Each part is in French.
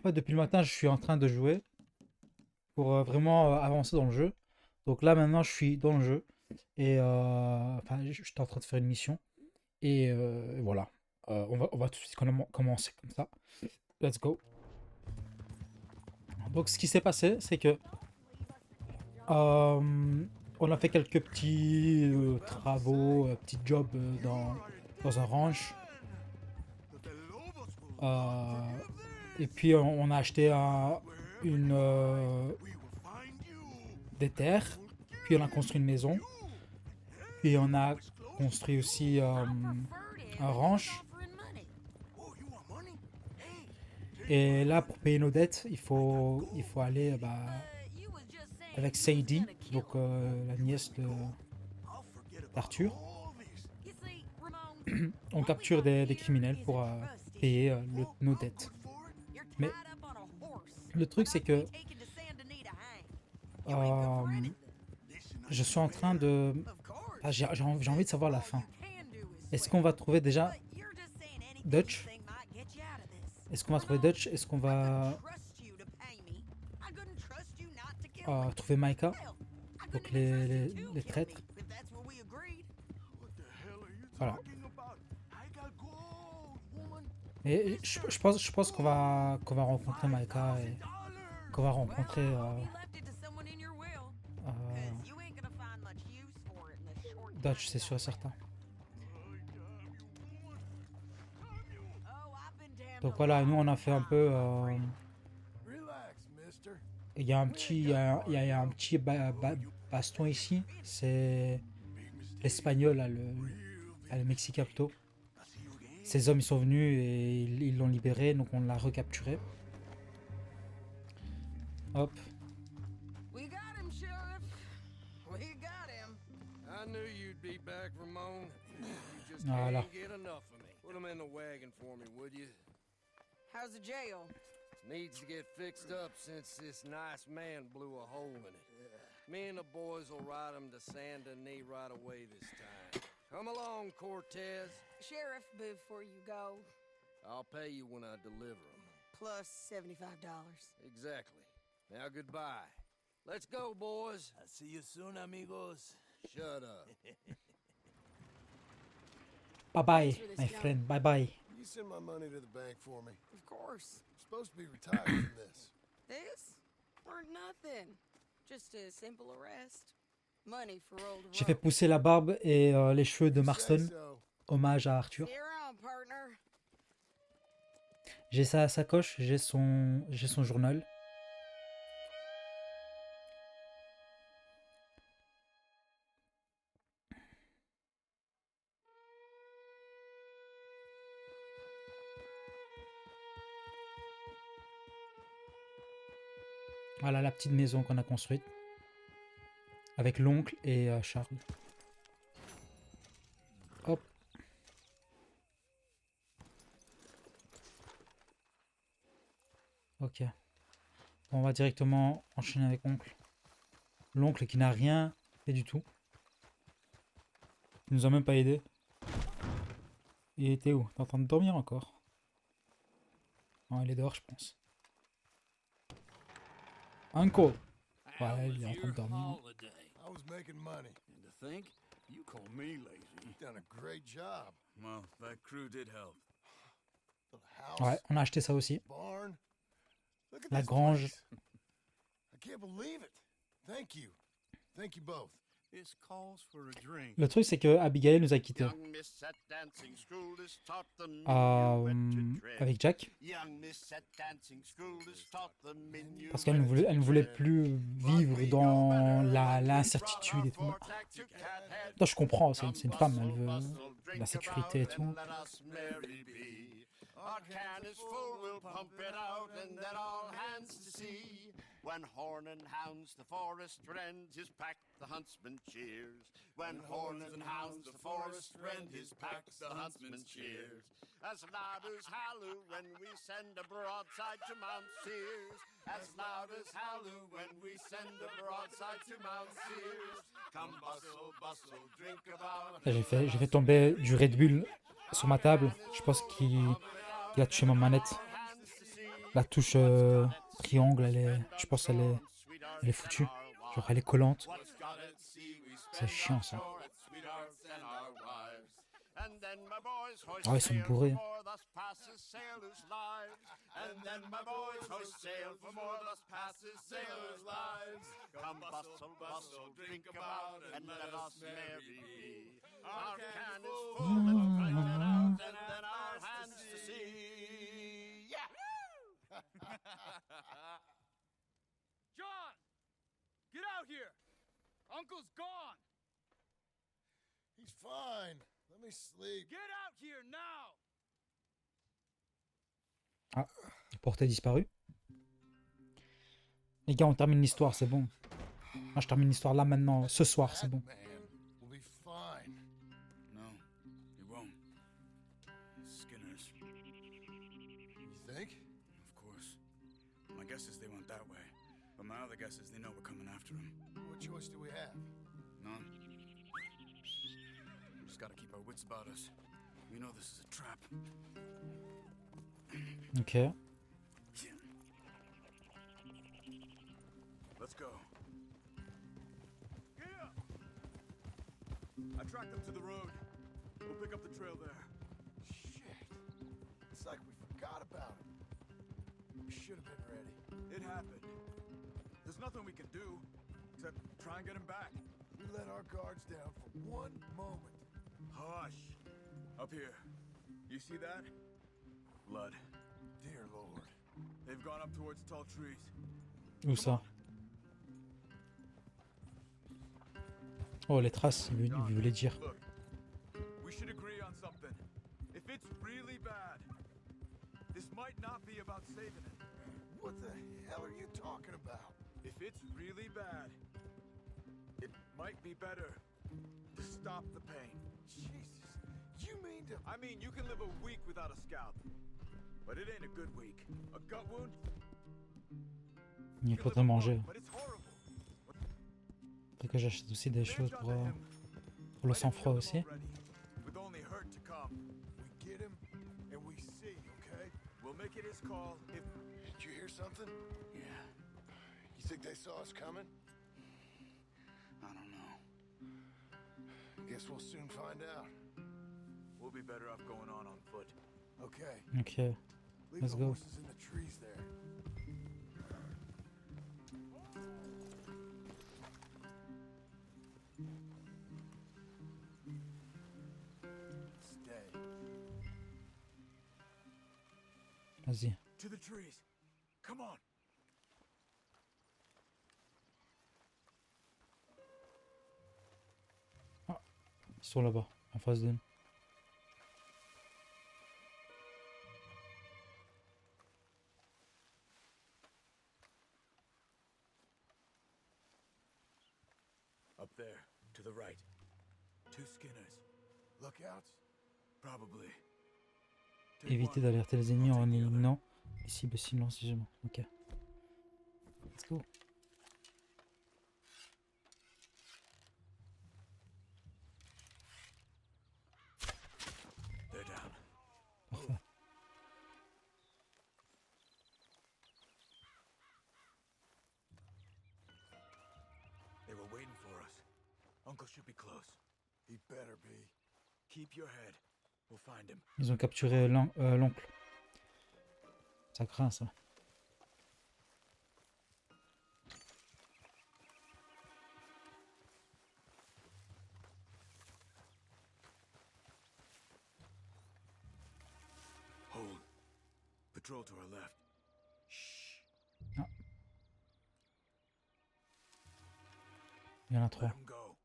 En fait, depuis le matin, je suis en train de jouer pour vraiment avancer dans le jeu. Donc là, maintenant, je suis dans le jeu. Et enfin, j'étais en train de faire une mission. Et voilà. On va tout de suite commencer comme ça. Let's go. Donc, ce qui s'est passé, c'est que on a fait quelques petits travaux, petits jobs dans un ranch. Euh, et puis, on a acheté des terres. Puis, on a construit une maison. Puis, on a construit aussi un ranch. Et là, pour payer nos dettes, il faut aller avec Sadie, donc la nièce d'Arthur. On capture des criminels pour payer nos dettes. Mais le truc, c'est que euh, je suis en train de... ah, j'ai envie de savoir la fin. Est-ce qu'on va trouver déjà Dutch? Est-ce qu'on va trouver Dutch? Est-ce qu'on va trouver Micah? Donc les traîtres. Voilà. Et je pense qu'on va rencontrer Micah et qu'on va rencontrer Dutch, c'est sûr et certain. Donc voilà, nous on a fait un peu. Il y a un petit, il y a un petit baston ici. C'est l'espagnol, là, le Mexicain plutôt. Ces hommes ils sont venus et ils l'ont libéré, donc on l'a recapturé. Hop, We got him, Sheriff. We got him. I knew you'd be back, Ramon. You just voilà. can't get enough of me. Put him in the wagon for me, would you? How's the jail? Needs to get fixed up since this nice man blew a hole in it. Me and the boys will ride him to Saint Denis right away this time. Come along, Cortez. Sheriff, before you go, I'll pay you when I deliver him. plus $75. Exactly. Now goodbye. Let's go, boys. I'll see you soon, amigos. Shut up. Bye bye, Thanks for this, my John. friend. Bye bye. You send my money to the bank for me. Of course. I'm supposed to be retired from this. This? Or nothing. Just a simple arrest. Money for old J'ai fait Rope. pousser la barbe et les cheveux de You say Marston. so. Hommage à Arthur. See you around, partner. J'ai sa sacoche, j'ai son journal. Voilà la petite maison qu'on a construite. Avec l'oncle et Charles. Hop. Ok. Bon, on va directement enchaîner avec oncle. L'oncle qui n'a rien fait du tout. Il nous a même pas aidé. Il était où? T'es en train de dormir encore? Non, il est dehors, je pense. Uncle! Ouais, il est en train de dormir. I was making money. And to think, you call me lazy. You've done a great job. Well, that crew did help. Little house, Ouais, on a acheté ça aussi. barn. Look at La this grange. place. I can't believe it. Thank you. Thank you both. This calls for a drink. Le truc, c'est que Abigail nous a quittés Young miss at dancing school is taught the minuet to tread. avec Jack. Young miss at dancing school is taught the minuet Parce qu'elle ne voulait plus vivre dans l'incertitude et tout. Non, je comprends, c'est une femme, elle veut la sécurité et tout. Our can is full, we'll pump it out, and then all hands to see. When horn and hounds the forest rend, his pack the huntsman cheers. When horn and hounds the forest rend, his pack the huntsman cheers. As loud as halloo when we send a broadside to Mount Sears. As loud as halloo when we send a broadside to Mount Sears. Come bustle, bustle, drink about. Là, j'ai fait tomber du Red Bull sur ma table. Je pense qu'il a touché ma manette. La touche triangle, je pense elle est foutue. Genre elle est collante. C'est chiant ça. Ah, ils sont bourrés. Come bustle, bustle, drink about, and let us merry be. Our can is full, let's drink it out, and then our hands to see. Yeah! John! Get out here! Uncle's gone! He's fine. Let me sleep. Get out here now! Portée disparue. Les gars, on termine l'histoire, c'est bon. Moi, je termine l'histoire là, maintenant, ce soir, c'est That bon. man will be fine. No, he won't. Skinner's. You think? Of course. My guess is they went that way. But my other guess is they know we're coming after him. What choice do we have? None. We just gotta keep our wits about us. We know this is a trap. Ok. Let's go. Get up! I tracked them to the road. We'll pick up the trail there. Shit. It's like we forgot about him. We should have been ready. It happened. There's nothing we can do except try and get him back. We let our guards down for one moment. Hush. Up here. You see that? Blood. Dear Lord. They've gone up towards tall trees. Où ça? Oh, les traces, il voulait dire. Look, we should agree on something. If it's really bad, this might not be about saving it. What the hell are you talking about? If it's really bad, it might be better to stop the pain. Jesus. You mean to... I mean, you can live a week without a scalp, but it ain't a good week. A gut wound? Il you can faudrait live a manger. month, but it's horrible. Faudrait que j'achète aussi des They've choses got pour to him. le Might have sang-froid killed him aussi. already, with only hurt to come. We get him and we see, okay? We'll make it his call if... Did you hear something? Yeah, You think they saw us coming? I don't know. Guess we'll soon find out. We'll be better off going on foot. Okay. Ok. Leave Let's the go. horses in the trees there. Stay. Vas-y. To the trees. Come on. Ils sont là-bas, en face de nous. Up there, to the right. Two Skinners. Lookouts? Probably. Take Éviter one. d'alerter les ennemis I'll en take the other. éliminant les cibles silencieusement. Ok. Let's go. They're down. Parfait. They were waiting for us. Uncle should be close. He better be. Keep your head. We'll find him. Ils ont capturé l'oncle. Ça craint ça. Hold. Patrol to our left. Shh. Il y en a Let 3. him go.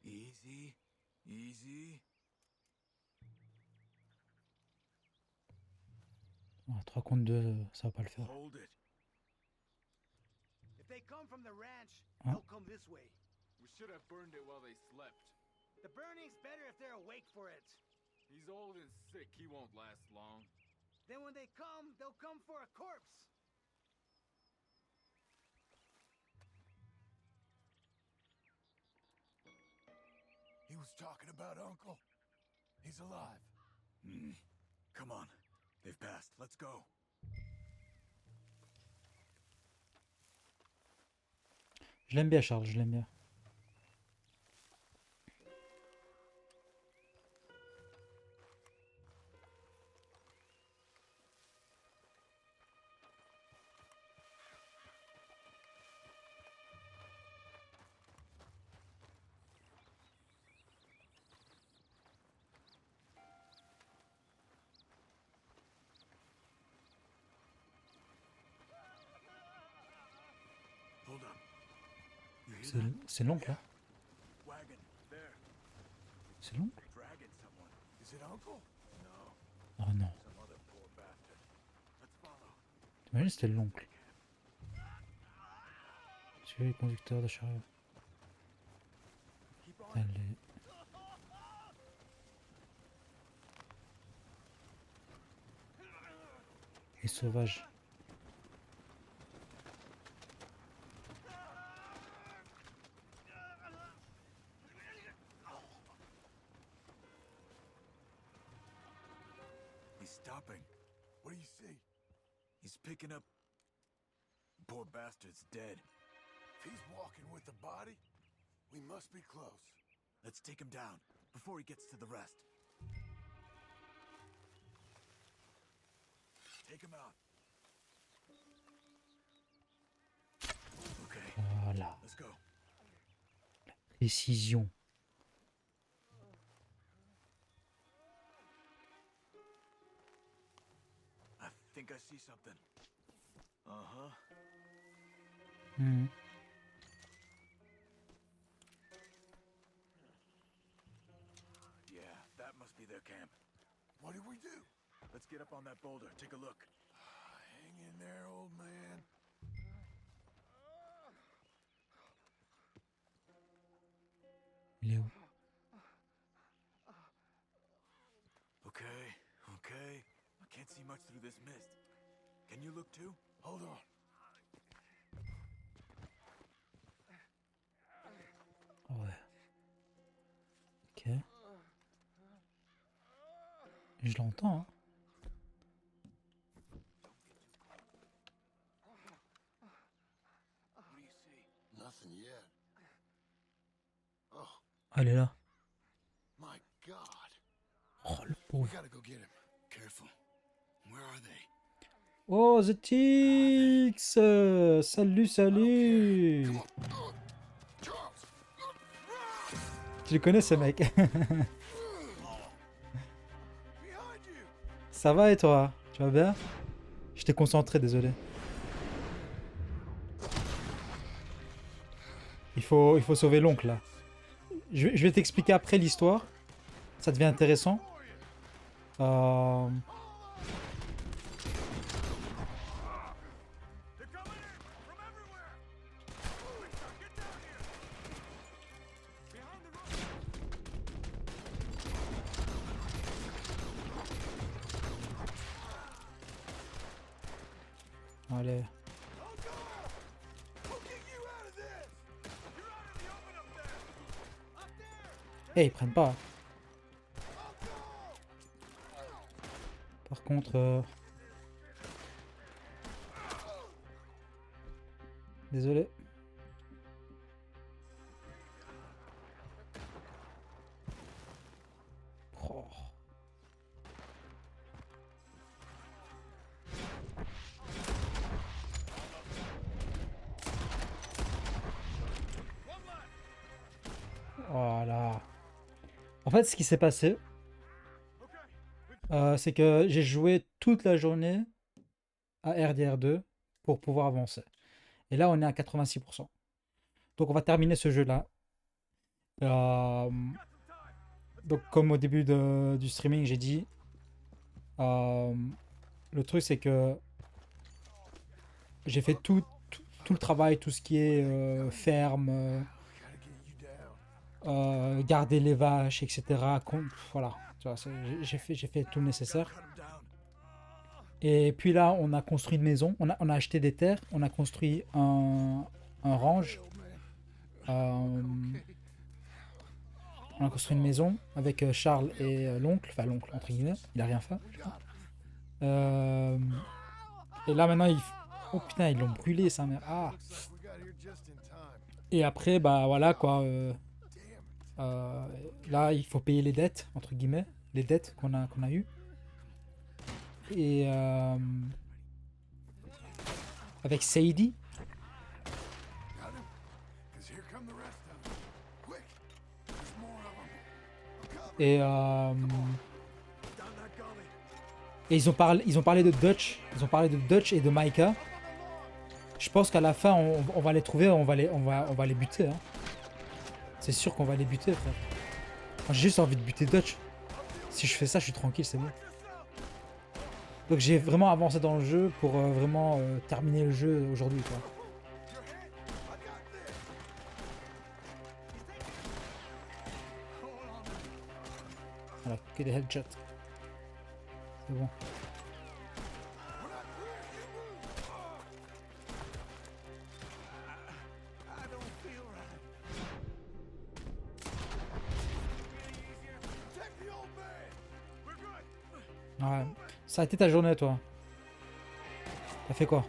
Easy. Easy. 3 contre 2, ça va pas le faire. Hold it. If they come from the ranch, Huh? they'll come this way. We should have burned it while they slept. The burning's better if they're awake for it. He's old and sick. He won't last long. Then when they come, they'll come for a corpse. He was was talking about, Uncle. He's alive. Come on. They've passed. Let's go. Je l'aime bien, Charles, je l'aime bien. Hold up. You hear that? C'est l'oncle, hein? Wagon. There. C'est l'oncle? Dragging someone. Is it Uncle? No. Oh non. Some other poor bastard. Let's follow. T'imagines c'était l'oncle. Suivez les conducteurs de chariot. Keep on. Allez. Les sauvages. He's stopping. What do you see? He's picking up. Poor bastard's dead. If he's walking with the body, we must be close. Let's take him down before he gets to the rest. Take him out. Okay, Voilà. let's go. Précision. I think I see something. Uh-huh. Mhm. Yeah, that must be their camp. What do we do? Let's get up on that boulder. Take a look. Hang in there, old man. Il est où? Okay, okay. I can't see much through this mist. Can you look too? Hold on. Ouais. Ok. Je l'entends, hein. What do you see? Nothing yet. Oh, Ah, elle est là. my God. Oh, le We pauvre. gotta go get him. Careful. Where are they? Oh, The Tix! Salut, salut! Come on. Oh, Charles. Tu le connais, ce mec? Behind you. Ça va et toi? Tu vas bien? J'étais concentré, désolé. Il faut sauver l'oncle, là. Je vais t'expliquer après l'histoire. Ça devient intéressant. Euh, They're coming in from everywhere. Victor, get down here. Behind the road. Allez. We'll get you out of this. You're out in the open up there. Up there. Eh, ils prennent pas. Par contre... Désolé. Oh. Voilà. En fait, ce qui s'est passé, c'est que j'ai joué toute la journée à RDR2 pour pouvoir avancer. Et là, on est à 86%. Donc, on va terminer ce jeu-là. Donc, comme au début du streaming, j'ai dit, le truc, c'est que j'ai fait tout le travail, tout ce qui est ferme, Gotta get you down. garder les vaches, etc. Voilà, tu vois, j'ai fait tout le nécessaire. Cut him down. Et puis là, on a construit une maison, on a acheté des terres, on a construit un range, Old man. euh, On a construit une maison avec Charles et l'oncle. Enfin, l'oncle, entre guillemets. Il a rien fait. Et là, maintenant, oh putain, ils l'ont brûlé, sa mère. Ah. Looks like we got here just in time. Et après, bah voilà quoi. Damn it. Là, il faut payer les dettes, entre guillemets. Les dettes qu'on a eues. Et avec Sadie. Got him? 'Cause here come the rest of them. Quick! There's more of them. Et, et ils ont parlé de Dutch. Ils ont parlé de Dutch et de Micah. Je pense qu'à la fin, on va les trouver, on va les buter. Hein. C'est sûr qu'on va les buter, frère. Moi, j'ai juste envie de buter Dutch. Si je fais ça, je suis tranquille, c'est bon. Donc j'ai vraiment avancé dans le jeu pour vraiment terminer le jeu aujourd'hui, quoi. Voilà, que des headshots. C'est bon. Ouais. Ça a été ta journée, toi. T'as fait quoi?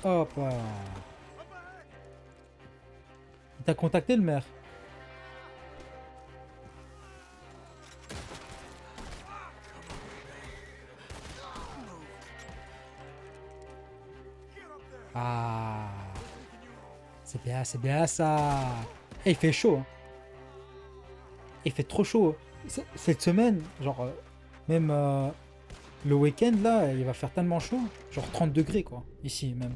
Hop là. T'as contacté le maire? Ah. C'est bien ça. Et il fait chaud. Hein. Il fait trop chaud. Cette semaine, genre, même le week-end, là, il va faire tellement chaud. Genre 30 degrés, quoi. Ici, même.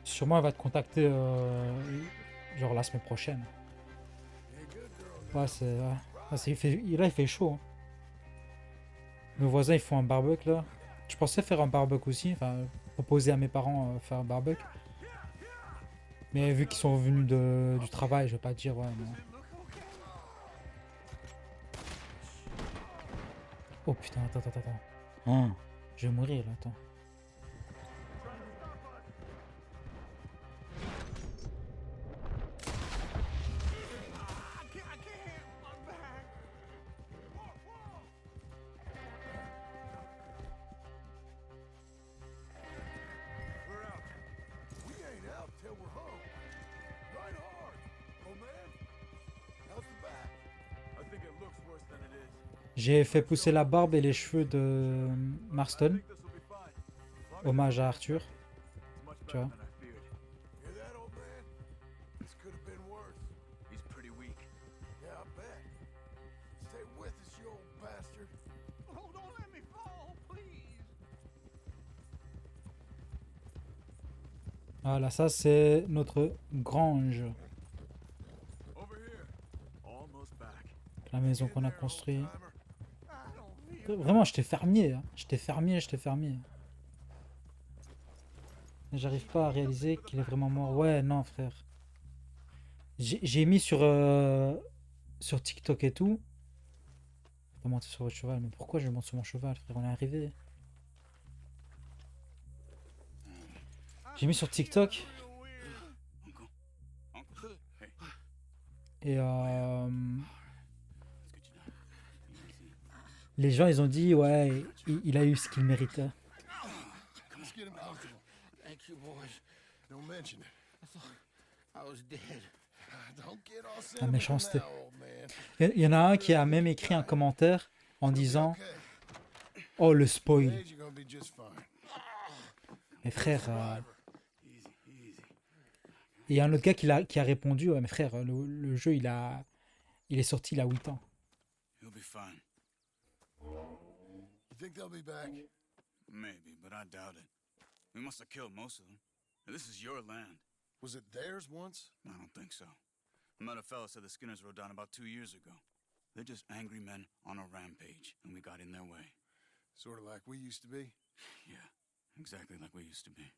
Sûrement, elle va te contacter, genre, la semaine prochaine. Ouais, il fait chaud. Hein. Nos voisins, ils font un barbecue, là. Je pensais faire un barbecue aussi. Enfin, proposer à mes parents faire un barbecue. Mais vu qu'ils sont venus du travail, je vais pas dire, ouais, non. Oh putain, attends. Oh, je vais mourir, là, attends. We ain't out till we're home. Right hard. Oh man, how's the back? I think it looks worse than it is. J'ai fait pousser la barbe et les cheveux de Marston. This'll be fine. As long Hommage à Arthur. as much Tu vois. better than I feared. Hear that, old man? This could have been worse. He's pretty weak. Yeah, I bet. Stay with us, you old bastard. Oh, don't let me fall, please. Voilà, ça c'est notre grange. Over here. Almost back. La maison qu'on a construite. Timer. Vraiment, j'étais fermier. Hein. J'étais fermier. Mais j'arrive pas à réaliser qu'il est vraiment mort. Ouais, non, frère. J'ai mis sur TikTok et tout. Faut monter sur votre cheval. Mais pourquoi je monte sur mon cheval, frère? On est arrivé. J'ai mis sur TikTok. Et les gens, ils ont dit, ouais, il a eu ce qu'il méritait. Let's get him comfortable. Thank you, boys. Don't mention it. I was dead. Don't get all La sentimental méchanceté. now, old man. Il y en a un qui a même écrit un commentaire en disant, Okay. oh, le spoil. Age, you're gonna be just fine. Mais frère, et il y a un autre gars qui a répondu, ouais, mais frère, le jeu, il est sorti il a 8 ans. He'll be fine. You think they'll be back? Maybe, but I doubt it. We must have killed most of them. And this is your land. Was it theirs once? I don't think so. I met a fella said the Skinners rode down about 2 years ago. They're just angry men on a rampage, and we got in their way. Sort of like we used to be. Yeah, exactly like we used to be.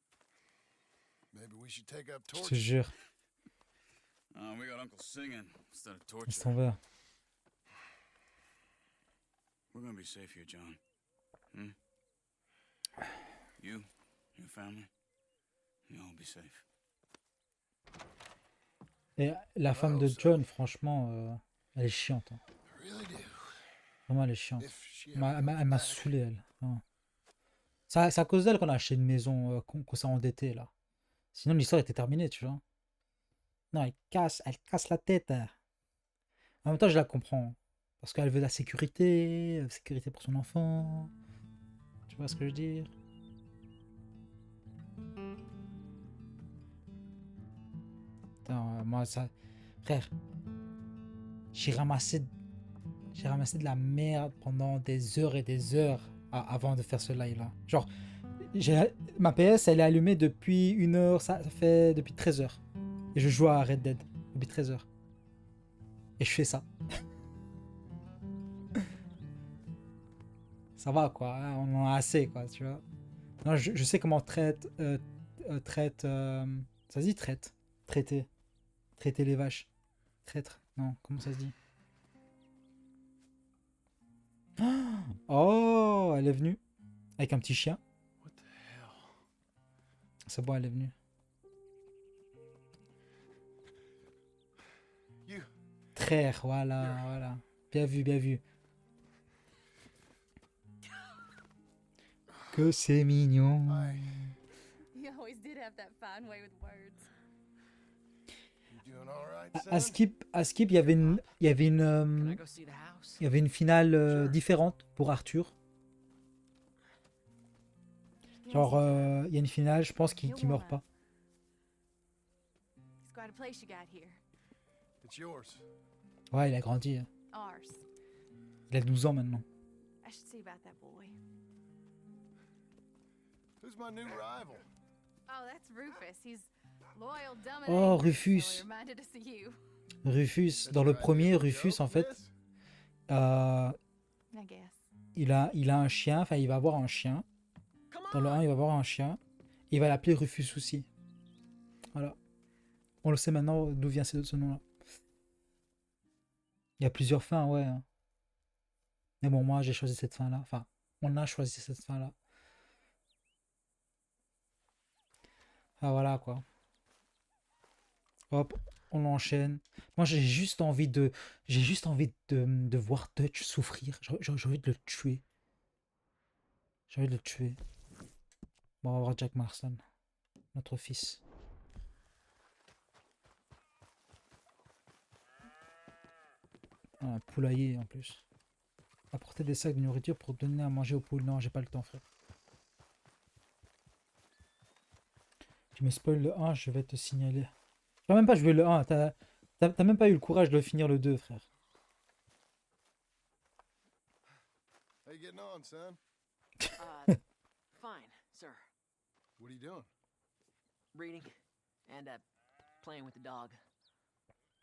Maybe we should take up Je te torches. jure. We got Uncle singing instead of Laisse torture. tomber. We're gonna be safe here, John. Hmm? You, your family, you'll all be safe. Et la femme de John, franchement, elle est chiante. Hein. I really do. Vraiment, elle est chiante. If she Elle m'a- ever elle m'a comes elle m'a back. saoulé, elle. Vraiment. C'est à cause d'elle qu'on a acheté une maison, qu'on s'est endetté, là. Sinon, l'histoire était terminée, tu vois. Non, elle casse la tête. En même temps, je la comprends. Parce qu'elle veut la sécurité pour son enfant. Tu vois ce que je veux dire? Putain, moi, ça... Frère, j'ai ramassé de la merde pendant des heures et des heures avant de faire ce live-là. Genre, ma PS, elle est allumée depuis 1 heure, ça fait depuis 13 heures. Et je joue à Red Dead depuis 13 heures. Et je fais ça. Ça va, quoi. Hein, on en a assez, quoi, tu vois. Non, je sais comment traite... ça se dit traite. Traiter. Traiter les vaches. Traître. Non, comment ça se dit? Oh, elle est venue. Avec un petit chien. What the hell? C'est bon, elle est venue. You. Traire, voilà, voilà. Bien vu, bien vu. Que c'est mignon. You always did have that fine way with words. You doing all right, À son? Skip, il y avait une, Can I go see the house? il y avait une finale différente pour Arthur. Genre, il y a une finale, je pense, qui meurt pas. It's quite a place you got here. It's yours. Ouais, il a grandi. Hein. Ours. Il a 12 ans maintenant. I should see about that boy. Who's my new rival? Oh, that's Rufus. He's loyal, dumb, and Oh, angry, Rufus. so he reminded us of you. Rufus, dans le premier, Rufus, en fait, I guess. il a un chien, enfin, il va avoir un chien. Dans le 1, il va avoir un chien. Il va l'appeler Rufus aussi. Voilà. On le sait maintenant d'où vient ce nom-là. Il y a plusieurs fins, ouais. Hein. Mais bon, moi, j'ai choisi cette fin-là. Enfin, on a choisi cette fin-là. Ah, voilà, quoi. Hop, on enchaîne. Moi, j'ai juste envie de voir Dutch souffrir. J'ai envie de le tuer. J'ai envie de le tuer. Bon, on va voir Jack Marston, notre fils. Un poulailler en plus. Apporter des sacs de nourriture pour donner à manger aux poules. Non, j'ai pas le temps, frère. Tu me spoil le 1, je vais te signaler. Je vais même pas jouer le 1. T'as même pas eu le courage de finir le 2, frère. How you getting on, son? Fine, sir. What are you doing? Reading and playing with the dog.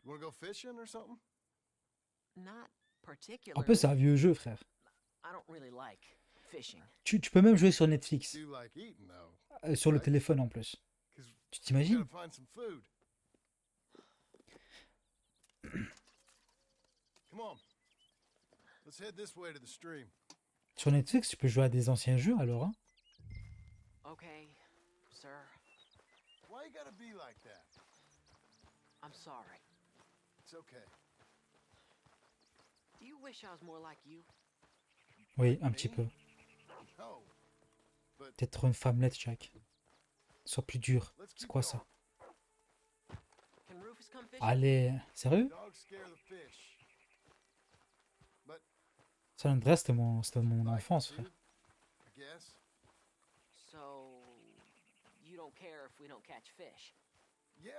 You wanna go fishing or something? Not En particularly. plus, c'est un vieux jeu, frère. I don't really like fishing. Tu peux même jouer sur Netflix. Do you like eating though? Sur le téléphone en plus. 'Cause Tu we t'imagines? gotta find some food. Come on. Let's head this way to the stream. Sur Netflix, tu peux jouer à des anciens jeux alors. Hein. Okay, sir. Why you gotta be like that? I'm sorry. It's okay. Do you wish I was more like you? Oui, un petit peu. No. Peut-être une femmelette, Jack. Sois plus dur. Let's C'est keep quoi going. ça? Can Rufus come fishing? Allez, sérieux? Dogs scare the fish. But San Andreas, c'était mon like enfance, to, frère. I guess. So, you don't care if we don't catch fish? Yeah,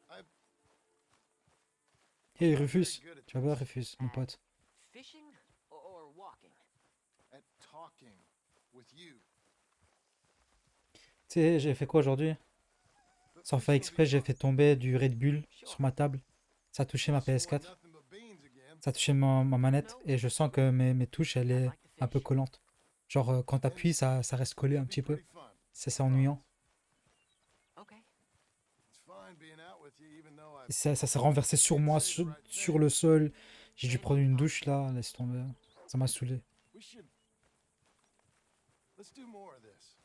I'm Hey very Rufus, good at tu vas voir this. Rufus, mon pote. Fishing or walking? At talking with you. Tu sais, j'ai fait quoi aujourd'hui? But Sans fish faire will be exprès, j'ai fun. fait tomber du Red Bull sur ma table. Ça a touché ma This one, PS4. nothing but beans again. Ça a touché ma manette. Et je sens que mes touches, elle I'd est like to un peu fish. collante. Genre, quand t'appuies, ça reste collé un It'll be petit peu. pretty fun. C'est ennuyant. Okay. mind being out with you, even though I Et ça s'est renversé sur moi, sur le sol. J'ai dû prendre une douche là, laisse tomber. Ça m'a saoulé. we should. Let's do more of this.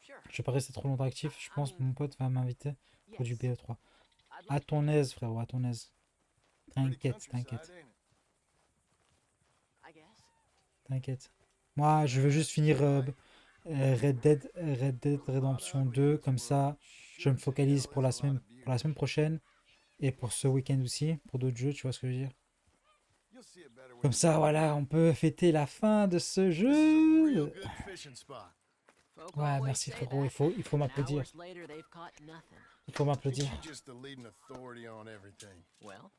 Sure. Je vais pas rester trop longtemps actif. Je pense que mon pote va m'inviter pour du Yes. BE3. I'd À like ton aise, frérot, à ton aise. Pretty T'inquiète, countryside, t'inquiète, ain't it? I guess. t'inquiète. Moi, je veux juste finir Red Dead Redemption 2. Comme ça, je me focalise pour la semaine prochaine. Et pour ce week-end aussi, pour d'autres jeux, tu vois ce que je veux dire. You'll see it better when Comme you ça, get voilà, on peut fêter la fin de ce This is a real jeu. good fishing spot. Folk Ouais, always merci say frérot, that. il faut And m'applaudir. hours later, they've caught nothing. Il faut Ain't m'applaudir. you just the leading authority on everything? Well,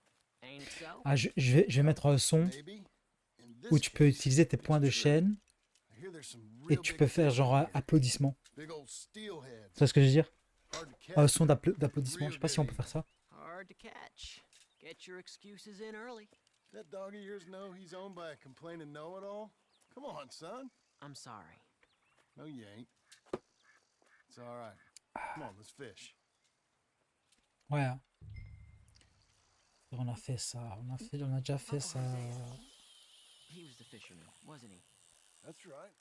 ain't it so? Ah, je vais mettre un son Maybe. In this où tu peux case, utiliser tes it's points de true. chaîne I hear there's some et real tu big peux faire fish genre in here. applaudissement. Big old steelheads. Tu vois ce que je veux dire? Hard to Un catch. son d'applaudissement. Je sais pas si on peut faire ça. Hard to catch. Get your excuses in early. That dog of yours know he's owned by a complaining know-it-all? Come on, son. I'm sorry. No, you ain't. It's all right. Come on, let's fish. Ouais. On a fait ça. On a déjà fait ça. He was the fisherman, wasn't he? That's right.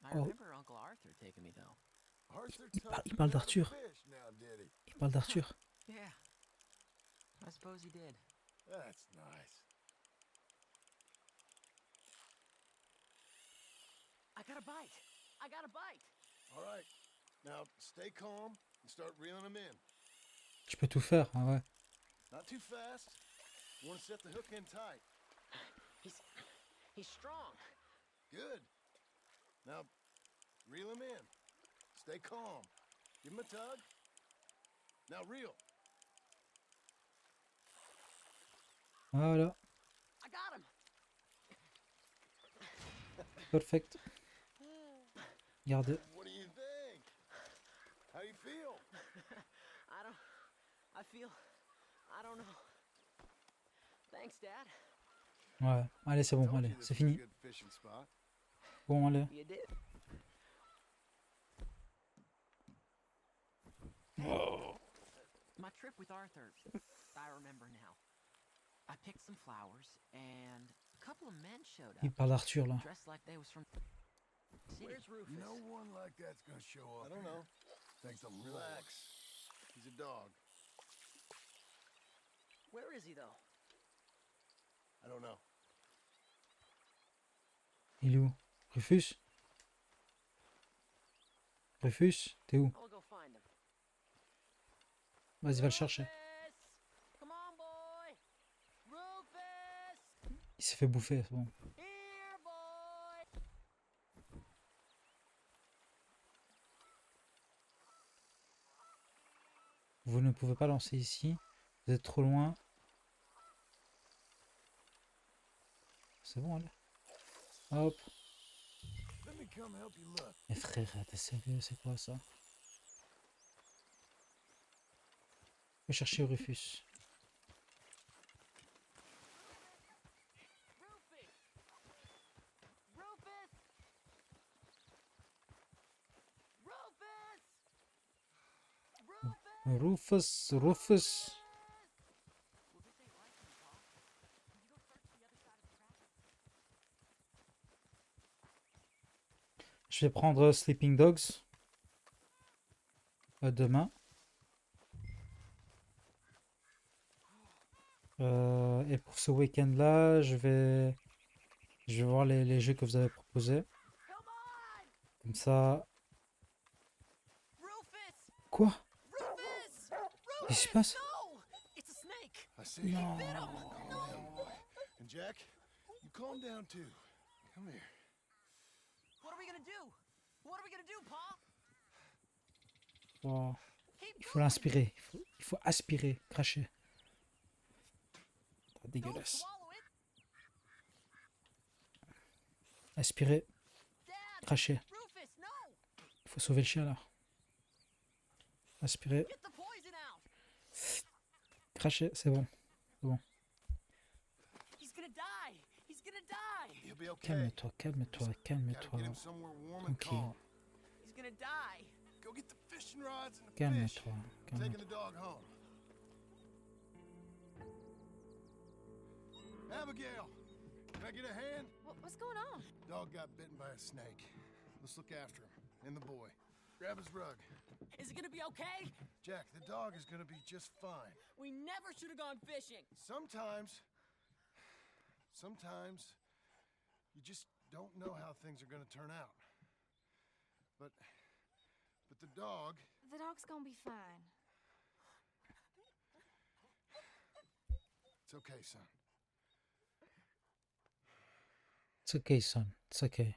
I Oh. remember Uncle Arthur taking me though. Arthur il parle d'Arthur. fish now, did he? Il parle d'Arthur. Yeah. I suppose he did. That's nice. I got a bite. I got a bite. All right. Now, stay calm and start reeling them in. Tu peux tout faire, hein, ouais. Not too fast. You want to set the hook in tight. He's strong. Good. Now, reel him in. Stay calm. Give him a tug. Now reel. Voilà. I got him. Perfect. Regardez. What do you think? How you feel? I don't know. Thanks, Dad. Ouais. Allez, c'est bon. Told Allez, you this c'est was a fini. good fishing spot. Bon, allez. You did. My trip with Arthur, I remember now. I picked some flowers, and a couple of men showed Il up, parle d'Arthur, là. dressed like they was from city. Where's Rufus? No one like that's gonna show up. I don't know. Thanks a lot. Relax. He's a dog. Where is he, though? I don't know. Il est où? Rufus? Rufus? T'es où? I'll go find him. Vas-y, va le chercher. Rufus! Come on, boy! Rufus! Il s'est fait bouffer, c'est bon. Here, boy! Vous ne pouvez pas lancer ici. Vous êtes trop loin. C'est bon, allez. Hop. Let me come help you look. Mais frère, t'es sérieux, c'est quoi ça? Je vais chercher Rufus. Rufus! Rufus! Rufus! Rufus! Rufus. Well, this ain't like me, Pa. Can you go search the other side of the tracks? Je vais prendre Sleeping Dogs. Demain. Et pour ce week-end-là, je vais voir les jeux que vous avez proposés. Come on! Comme ça. Rufus! Quoi? Rufus! Qu'est-ce qui se passe? No! It's a snake! I see. No. Calm down, boy. And Jack, you calm down too. Come here. What are we gonna do? What are we gonna do, Pa? Oh, Keep il faut l'inspirer. Il faut aspirer, cracher. Oh, Don't dégueulasse. swallow it! Aspirer, Dad! cracher. Rufus, no! Il faut sauver le chien là. Aspirer, Get the poison out! cracher, c'est bon. He's gonna die! He's gonna die! He'll be okay. Calme-toi, calme-toi, Gotta calme-toi. get him somewhere warm and Tranquille. calm. He's gonna die! Go get the fishing rods and the fish. Calme-toi. Taking Calme-toi. the dog home. Abigail, can I get a hand? What's going on? Dog got bitten by a snake. Let's look after him. And the boy. Grab his rug. Is it gonna be okay? Jack, the dog is gonna be just fine. We never should have gone fishing. Sometimes you just don't know how things are gonna turn out. But the dog, The dog's gonna be fine. it's okay, son. It's okay, son. It's okay.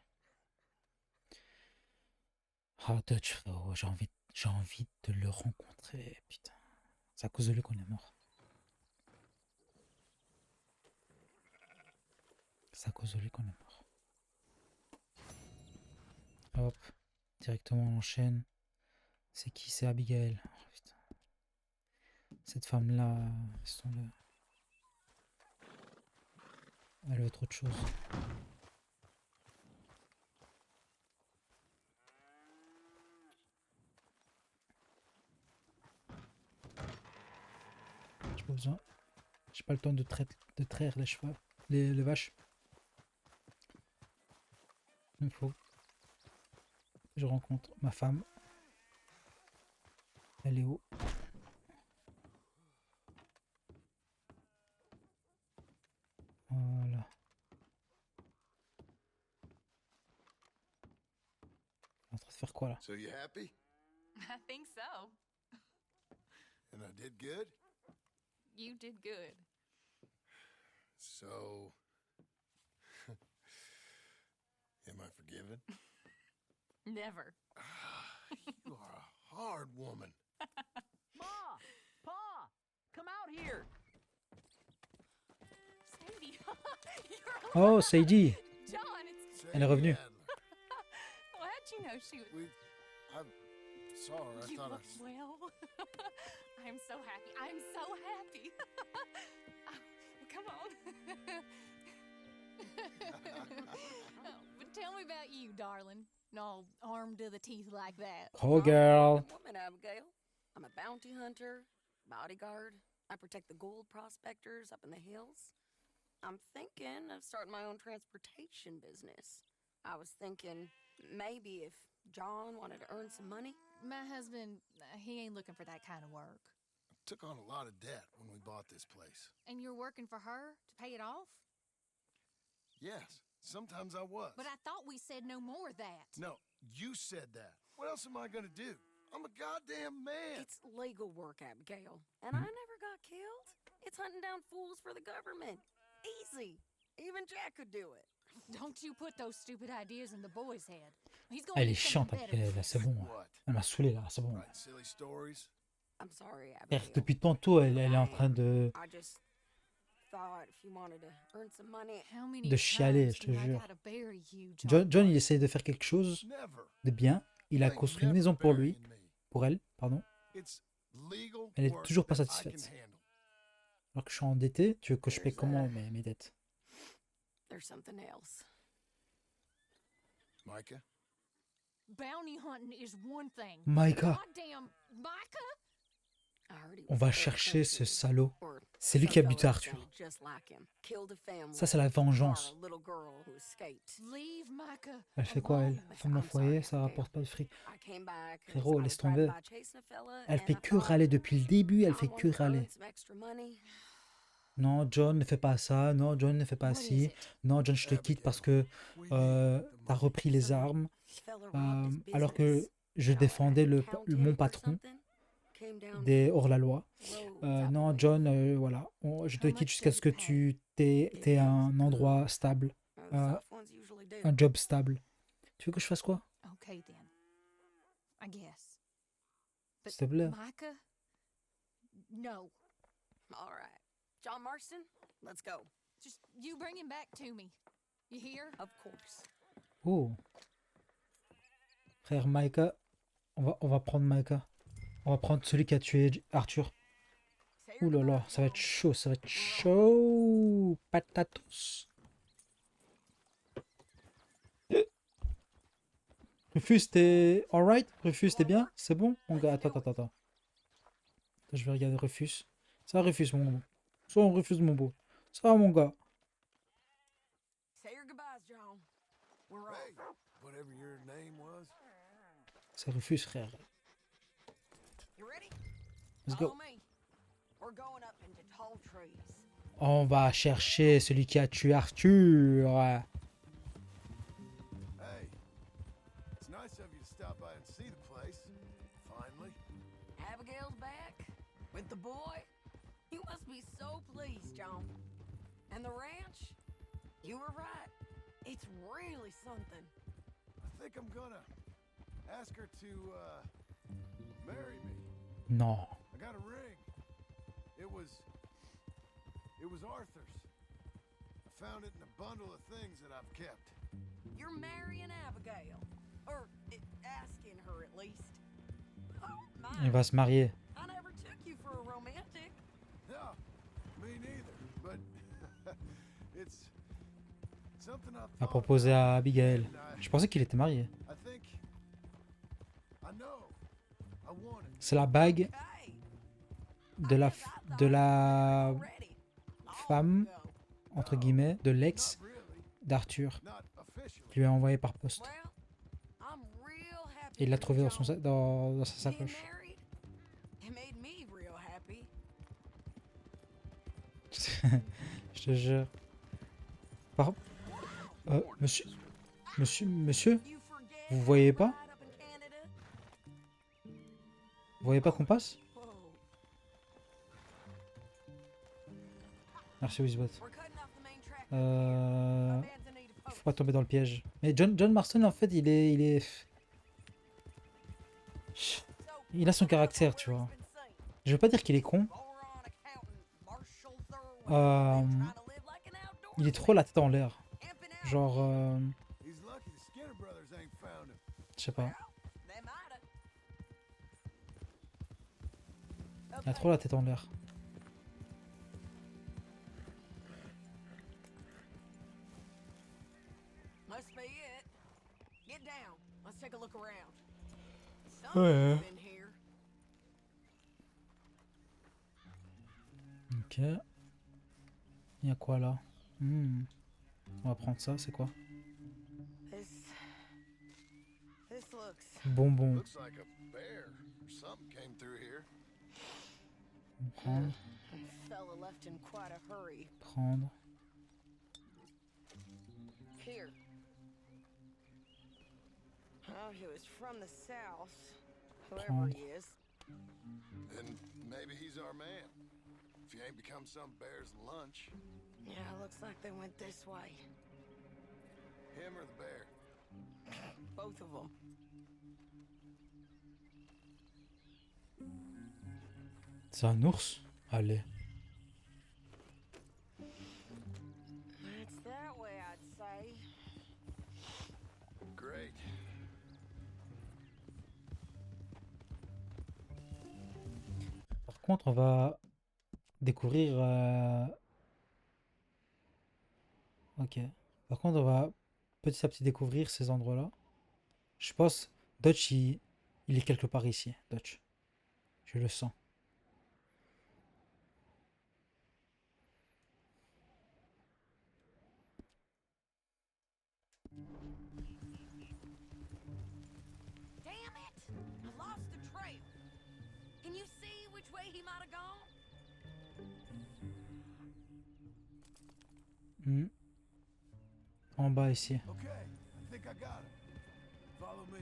Ah, Dutch, frérot, j'ai envie de le rencontrer. Putain. C'est à cause de lui qu'on est mort. C'est à cause de lui qu'on est mort. Hop. Directement on enchaîne. C'est qui? C'est Abigail. Oh, putain. Cette femme-là, laissons-le. Elle veut trop de choses. J'ai pas besoin. J'ai pas le temps de traire les chevaux, les vaches. Il faut. Je rencontre ma femme. Elle est où? Voilà. On est en train de faire quoi là? So you happy? I think so. And I did good? You did good. So... am I forgiven? Never. You are a hard woman. Ma! Pa! Come out here! Sadie, you're Oh, Sadie! John, it's... Elle est revenue. Well, how'd you know she was... I saw her. I You thought look well. I'm so happy. I'm so happy. Come on. But tell me about you, darling. All armed to the teeth like that. Oh, girl. Woman, Abigail. I'm a bounty hunter, bodyguard. I protect the gold prospectors up in the hills. I'm thinking of starting my own transportation business. I was thinking maybe if John wanted to earn some money. My husband, he ain't looking for that kind of work. took on a lot of debt when we bought this place. And you're working for her to pay it off? Yes, sometimes I was. But I thought we said no more of that. No, you said that. What else am I gonna do? I'm a goddamn man. It's legal work, Abigail. And I never got killed. It's hunting down fools for the government. Easy. Even Jack could do it. Don't you put those stupid ideas in the boy's head. He's going Elle to est chiante, elle, là, c'est bon. Elle m'a saoulé, là, c'est bon. Right, silly stories. I'm sorry, Frère, Abigail. depuis tantôt, elle est en train de I just thought if you wanted to earn some money. How many de chialer, times je te do I jure. gotta bury you, John, il essaye de faire quelque chose Never. de bien. Il a construit une maison pour lui, pour elle, pardon. It's legal Elle est work toujours pas that I satisfaite. can handle. Alors que je suis endetté, tu veux que je paye comment mes dettes? There's something else. Micah? Bounty hunting is one thing. Micah. Goddamn, Micah? I heard he On was va very chercher ce close to salaud. or C'est lui some qui a buté fella Arthur. sounded just like him. Killed a family. Ça, c'est la vengeance. or a little girl who escaped. Leave Micah Elle fait quoi, elle? alone. Femme au foyer, ça rapporte pas de fric. I came back 'cause Frérot, I laisse was driving tomber. by chasing a fella, Elle and fait I que thought, râler depuis le début, elle I fait que wanted to earn râler. some extra money. Non, John, ne fais pas ça. Non, John, ne fais pas What ci. is it? Non, John, je te quitte parce que t'as repris les armes. Fella robbed his Alors que business. je défendais mon patron Came down des hors-la-loi. roads Non, up John, voilà. Je te quitte jusqu'à ce que tu aies un endroit stable, the soft ones usually do. un job stable. Tu veux que je fasse quoi? Okay, then. I guess. But S'il te plaît. Micah? No. All right. John Marston, let's go. Just you bring him back to me. You hear? Of course. Oh. Frère Micah, on va prendre Micah. On va prendre celui qui a tué Arthur. Ouh là là, ça va être chaud, ça va être chaud. Patatos. Rufus, t'es alright? Rufus, t'es bien? C'est bon? Mon gars, attends. Je vais regarder Rufus. Ça va, Rufus, mon beau. Ça va, Rufus, mon beau. Ça va, mon gars. Say your goodbyes, John. We're Hey, off. whatever your name was. C'est Rufus, frère. You ready? Let's Follow go. me. We're going up into tall trees. On va chercher celui qui a tué Arthur. Hey, it's nice of you to stop by and see the place. Finally. Abigail's back with the boy. You must be so pleased, John. And the ranch? You were right. It's really something. I think I'm gonna ask her to, marry me. Non. I got a ring. It was Arthur's. I found it in a bundle of things that I've kept. You're marrying Abigail. Or asking her at least. Oh, my. Il va se marier. I never took you for a romantic. No, me neither. But it's something I've Il va thought proposer à Abigail. about, and Je pensais qu'il était marié. I think I know. I want it. C'est la bague Hey, de la already. femme, entre guillemets, de l'ex Not really. d'Arthur, Not officially. qui lui a envoyé par poste. Well, I'm real happy. Et il l'a for trouvé you, dans, son, John. dans sa Being sacoche. married, it made me real happy. Je te jure. Par... monsieur, You forget vous voyez pas? right up in Canada? Vous voyez pas qu'on passe? Whoa. Merci Wizbot. We're cutting off the main track. Euh... My man's in need of post. Faut pas tomber dans le piège. Mais John Marston, en fait, il est... So, Il a son caractère, tu vois. Je veux pas dire qu'il est con. moron accountant Marshall Thurway, Euh, trying to live like an outdoor Il est trop la tête en l'air. camping out. Genre... He's lucky the Skinner brothers ain't found him. Je sais pas. They might've. Il a trop la tête en l'air. Must be it. Get down. Let's take a look around. Ouais. Something's been here. Ok. Il y a quoi là? Hmm. On va prendre ça, c'est quoi? This looks Bonbon. Looks like a bear or something came through here. Prendre, fella left in quite a hurry. prendre. Here. Oh, he was from the south. Whoever Prendre. he is. Then maybe he's our man. If he ain't become some bear's lunch. Yeah, looks like they went this way. Him or the bear. Both of them. C'est un ours? Allez. It's that way, I'd say. Great. Par contre, on va découvrir... Ok. Par contre, on va petit à petit découvrir ces endroits-là. Je pense, Dutch, il est quelque part ici. Dutch. Je le sens. Damn it! I lost the trail. Can you see which way he might have gone? Hmm. En bas ici. Okay, I think I got him. Follow me.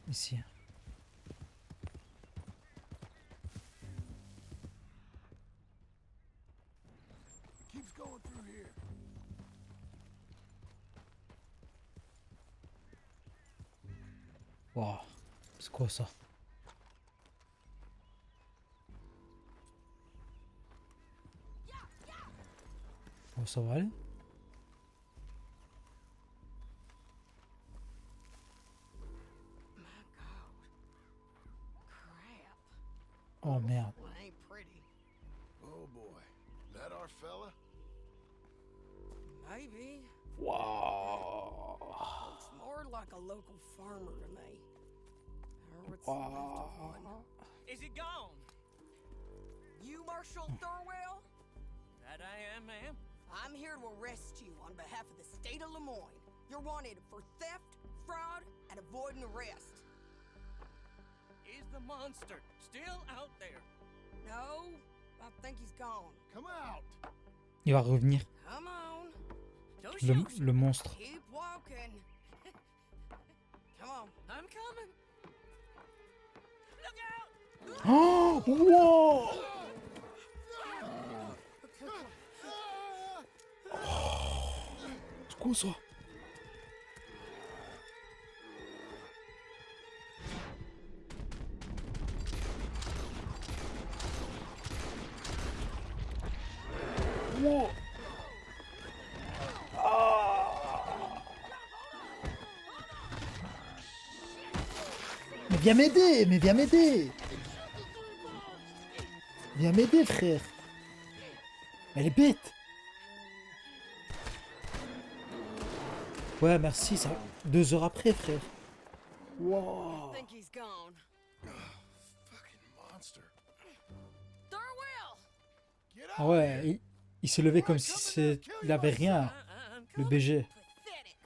Ici. Keeps going through here. Wow. C'est quoi ça? Oh, ça va aller? My God. Crap. Oh merde. Well, ain't pretty. Oh boy. our fella? Maybe. Waouh. Looks more like a local farmer to me. Or what's left of one. Is he gone? You Marshal Thorwell? That I am, ma'am. I'm here to arrest you on behalf of the state of Lemoyne. You're wanted for theft, fraud, and avoiding arrest. Is the monster still out there? No, I think he's gone. Come out! Il va revenir. Come on. Don't Le, shoot. le monstre. Keep walking. Come on. I'm coming. Look out! Oh, wow. C'est quoi ça? Wow. Mais viens m'aider, mais viens m'aider. Viens m'aider, frère. Elle est bête. Ouais, merci, ça. 2 heures après, frère. Wow. I think he's gone. Fucking monster. Thorwell! Get out Ah of ouais, here! il s'est levé comme si il avait rien, I'm le coming. BG. Pathetic.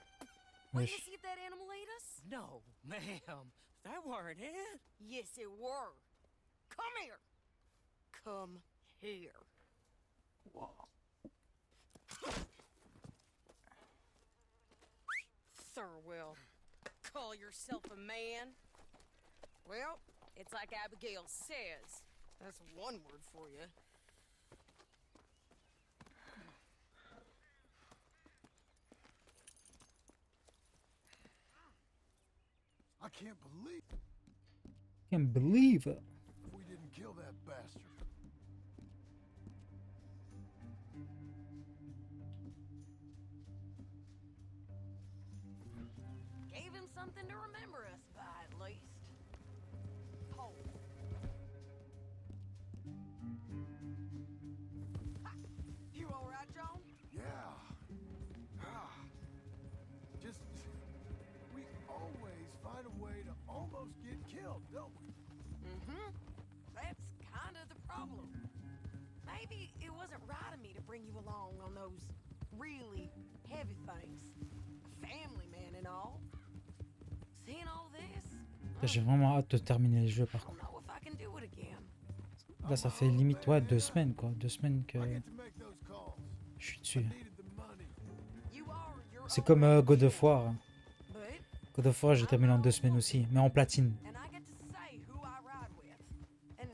Wait Wesh. to see if that animal ate us? No, ma'am. That weren't it. Yes, it were. Come here. Come here. Thurwell, call yourself a man? Well, it's like Abigail says. That's one word for you. I can't believe Can't believe it. we didn't kill that bastard. Gave him something to remember us by, at least. Hold. Ha! You all right, John? Yeah. Ah. Just, we always find a way to almost get killed, don't we? Mm-hmm. That's kind of the problem. Maybe it wasn't right of me to bring you along on those really heavy things. A family man and all. Seeing all this, J'ai vraiment hâte de terminer le jeu par I contre. don't know if I can do it again. Là, ça fait limite ouais, 2 semaines quoi. 2 semaines que I get to make those calls. je suis dessus. Needed the money. You are your C'est own comme God of War. hein. but, God of War, j'ai terminé en 2 semaines aussi, mais en platine. and I get to say who I ride with. And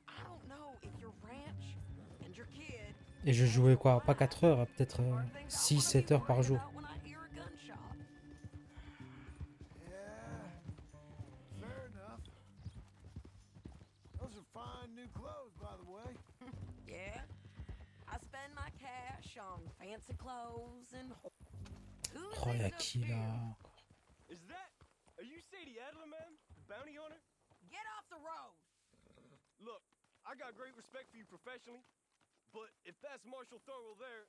I don't know if your ranch and your kid Et je jouais quoi, pas 4 heures, peut-être 6-7 heures par jour. when I hear a gunshot. Yeah. Fair enough. Those are fine new clothes, by the way. Yeah, I spend my cash on fancy clothes and. Who's Oh, y'a this up qui here? là? Is that... Are you Sadie Adler, man? The bounty hunter? Get off the road! Look, I got great respect for you professionally, but if that's Marshal Thorwell there,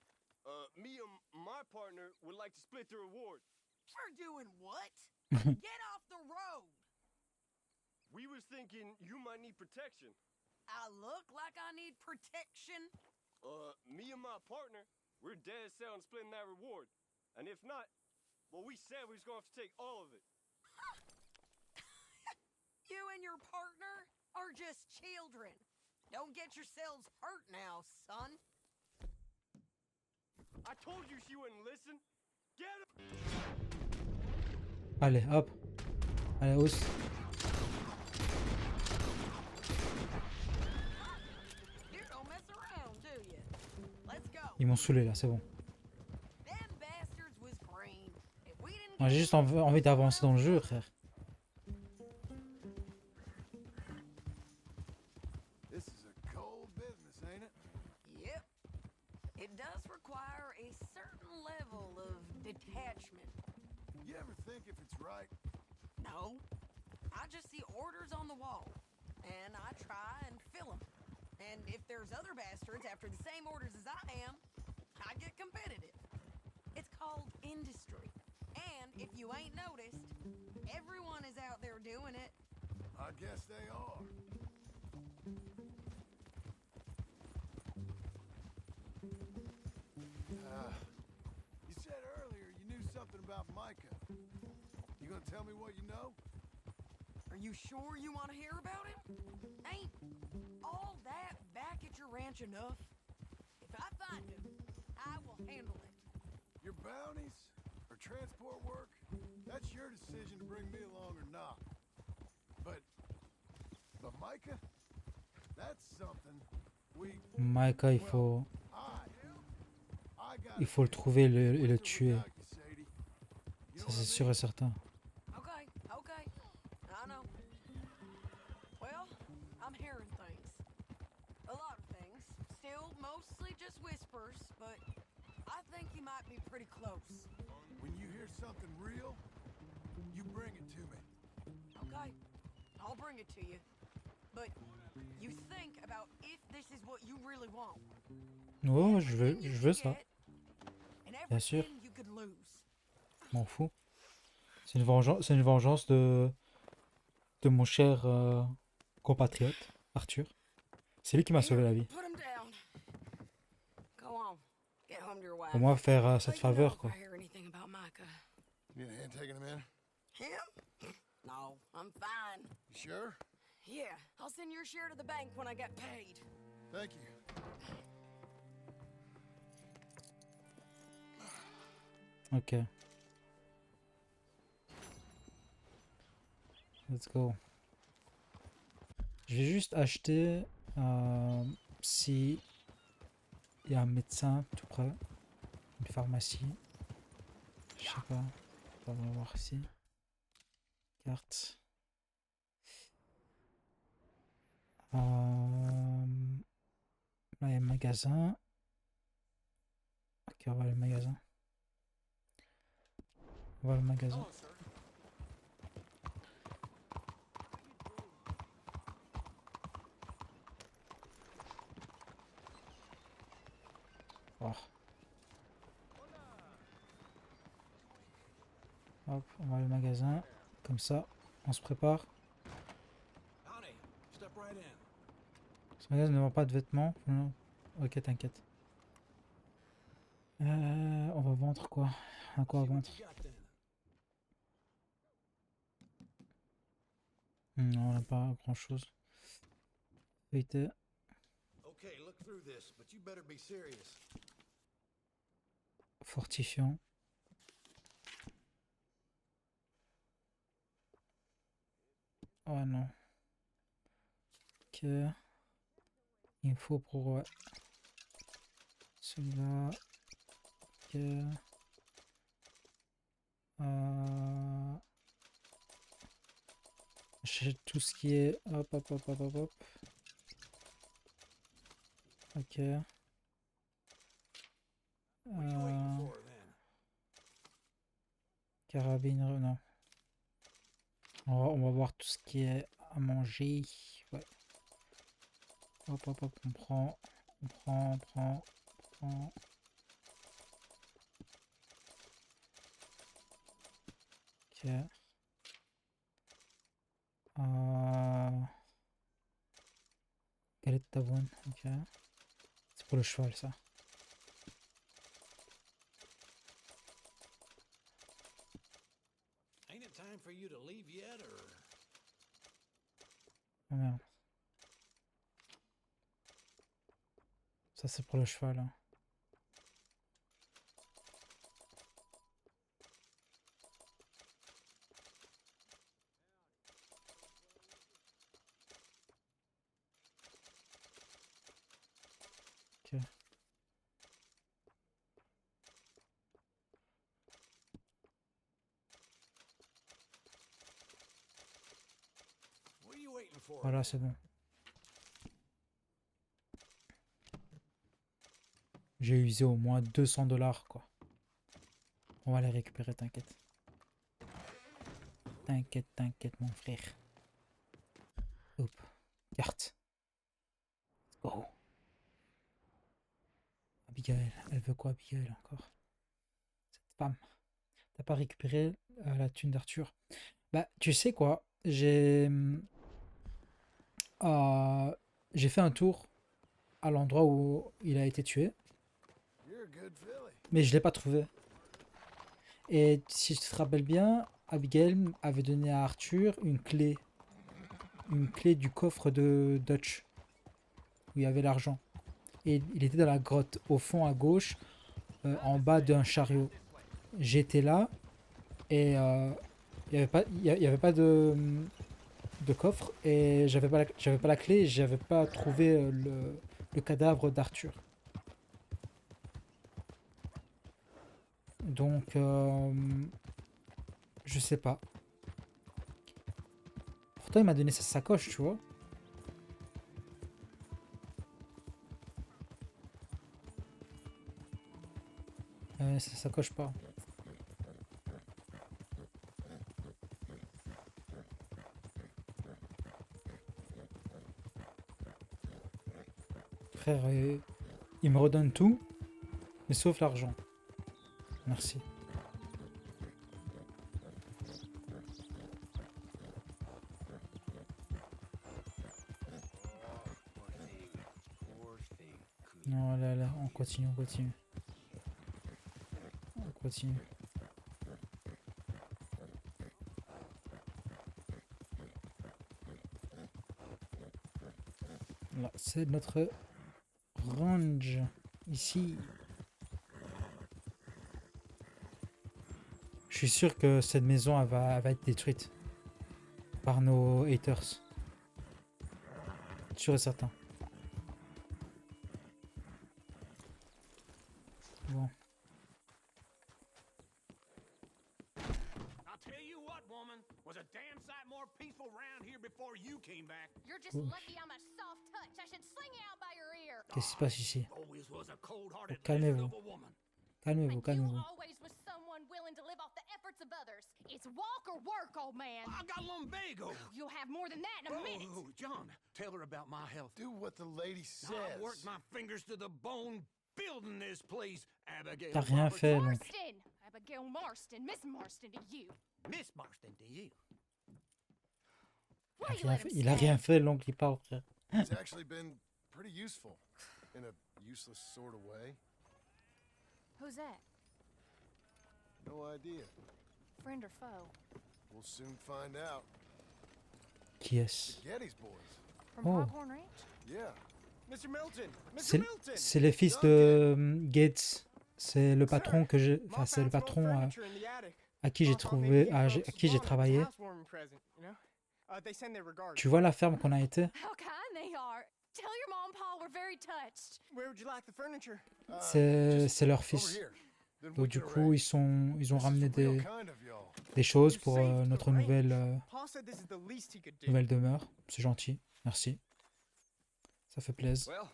me and my partner would like to split the reward. You're doing what? Get off the road! We was thinking you might need protection. I look like I need protection. Me and my partner, we're dead set on splitting that reward. And if not, well, we said we was gonna have to take all of it. You and your partner are just children. Don't get yourselves hurt now, son. I told you she wouldn't listen. Get her! Allez, hop. Allez, hausse. You don't mess around, do you? Let's go. Ils m'ont saoulé là, c'est bon. Them bastards was green. If we didn't Moi, j'ai juste envie d'avancer dans le jeu, frère. This is a cold business, ain't it? Yep. It does require a certain level of detachment. You ever think if it's right? No. I just see orders on the wall, and I try and fill them. And if there's other bastards after the same orders as I am, I get competitive. It's called industry. And if you ain't noticed, everyone is out there doing it. I guess they are. You said earlier you knew something about Micah. You gonna tell me what you know? Are you sure you want to hear about him? Ain't all that back at your ranch enough? If I find him, I will handle it. Your bounties or transport work? That's your decision to bring me along or not. But Micah? That's something we... Micah, il faut le trouver et le tuer. Ça c'est sûr et certain. Okay. I know. Well, I'm hearing things. A lot of things. Still mostly just whispers, but I think he might be pretty close. When you hear something real, you bring it to me. Okay. I'll bring it to you. But you think about if this is what you really want. Oh, je veux ça. Bien sûr. M'en fous. C'est une vengeance de mon cher compatriote, Arthur. C'est lui qui m'a sauvé la vie. Pour moi, faire cette faveur, quoi. You need a hand taking him in? Him? No, I'm fine. You sure? Yeah, I'll send your share to the bank when I get paid. Thank you. Ok. Let's go. Je vais juste acheter si il y a un médecin tout près, une pharmacie. Je sais pas. On va voir ici. Carte. Là il y a un magasin. Ok, on va aller au magasin. On va au magasin. Oh. Hop, on va au magasin. Comme ça, on se prépare. Ce magasin ne vend pas de vêtements. Non. Ok, t'inquiète. On va vendre quoi? À quoi vendre? Non, on n'a pas grand chose. Vérité. Fortifiant. Oh non. Ok. Il faut pour... Ouais. Celui-là. Ok. J'achète tout ce qui est... Hop, hop, hop, hop, hop, hop. Ok. Carabine, non. On va voir tout ce qui est à manger. Ouais. Hop, hop, hop, on prend. Ok. Galette d'avoine, ok. C'est pour le cheval, ça. Oh merde. Ça, c'est pour le cheval, hein. Ok. Voilà, c'est bon. J'ai usé au moins 200 $, quoi. On va les récupérer, t'inquiète. T'inquiète, mon frère. Hop. Carte. Go. Abigail, elle veut quoi, Abigail, encore? Cette femme. T'as pas récupéré la thune d'Arthur? Bah, tu sais quoi? J'ai fait un tour à l'endroit où il a été tué, You're a good filly. mais je l'ai pas trouvé. Et si tu te rappelles bien, Abigail avait donné à Arthur une clé du coffre de Dutch, où il y avait l'argent. Et il était dans la grotte, au fond à gauche, en bas d'un chariot. J'étais là, et il n'y avait pas de coffre, et j'avais pas la clé, et j'avais pas trouvé le cadavre d'Arthur. Donc, je sais pas. Pourtant, il m'a donné sa sacoche, tu vois. Ça s'accroche pas. Frère, il me redonne tout, mais sauf l'argent. Merci. Non, là, on continue, on continue. On continue. Là, c'est notre range, ici. Je suis sûr que cette maison elle va être détruite par nos haters. Sûr et certain. Bon. I'll tell you what, woman, was a damn sight more peaceful round here before you came back. You're just Ouh. lucky I'm a soft touch. I should sling you out by your ear. Qu'est-ce qui se passe ici? Always was a cold-hearted Oh, calmez-vous. of a woman. Calmez-vous, But calmez-vous. you always was someone willing to live off the efforts of others. It's walk or work, old man. I got lumbago. You'll have more than that in a minute. Oh, John, tell her about my health. Do what the lady says. I worked my fingers to the bone building this place, Abigail. T'as rien Roberts. fait, l'oncle. Marston! Abigail Marston, Miss Marston to you. Miss Marston, to you. What do you let him Il a rien fait, l'oncle, il parle, frère. It's actually been pretty useful. In a useless sort of way. Who's that? No idea. Friend or foe? We'll soon find out. Qui est-ce? Geddes boys. From Oh. Foghorn Ranch? Yeah. Mr. Milton! Mr. C'est Milton! c'est les fils de Gates. C'est le patron que j'ai. Enfin, c'est le patron à qui j'ai trouvé. À qui j'ai travaillé. Tu vois la ferme qu'on a été? How kind they are. Tell your mom and pa we're very touched. Where would you like the furniture? C'est leur Over fils. here. Then Donc we du can coup, arrange. ils ont This is ramené real kind of y'all. des choses You pour saved notre the ranch. nouvelle Pa said this is the least he could do. nouvelle demeure. C'est gentil. Merci. Ça fait plaisir. Well,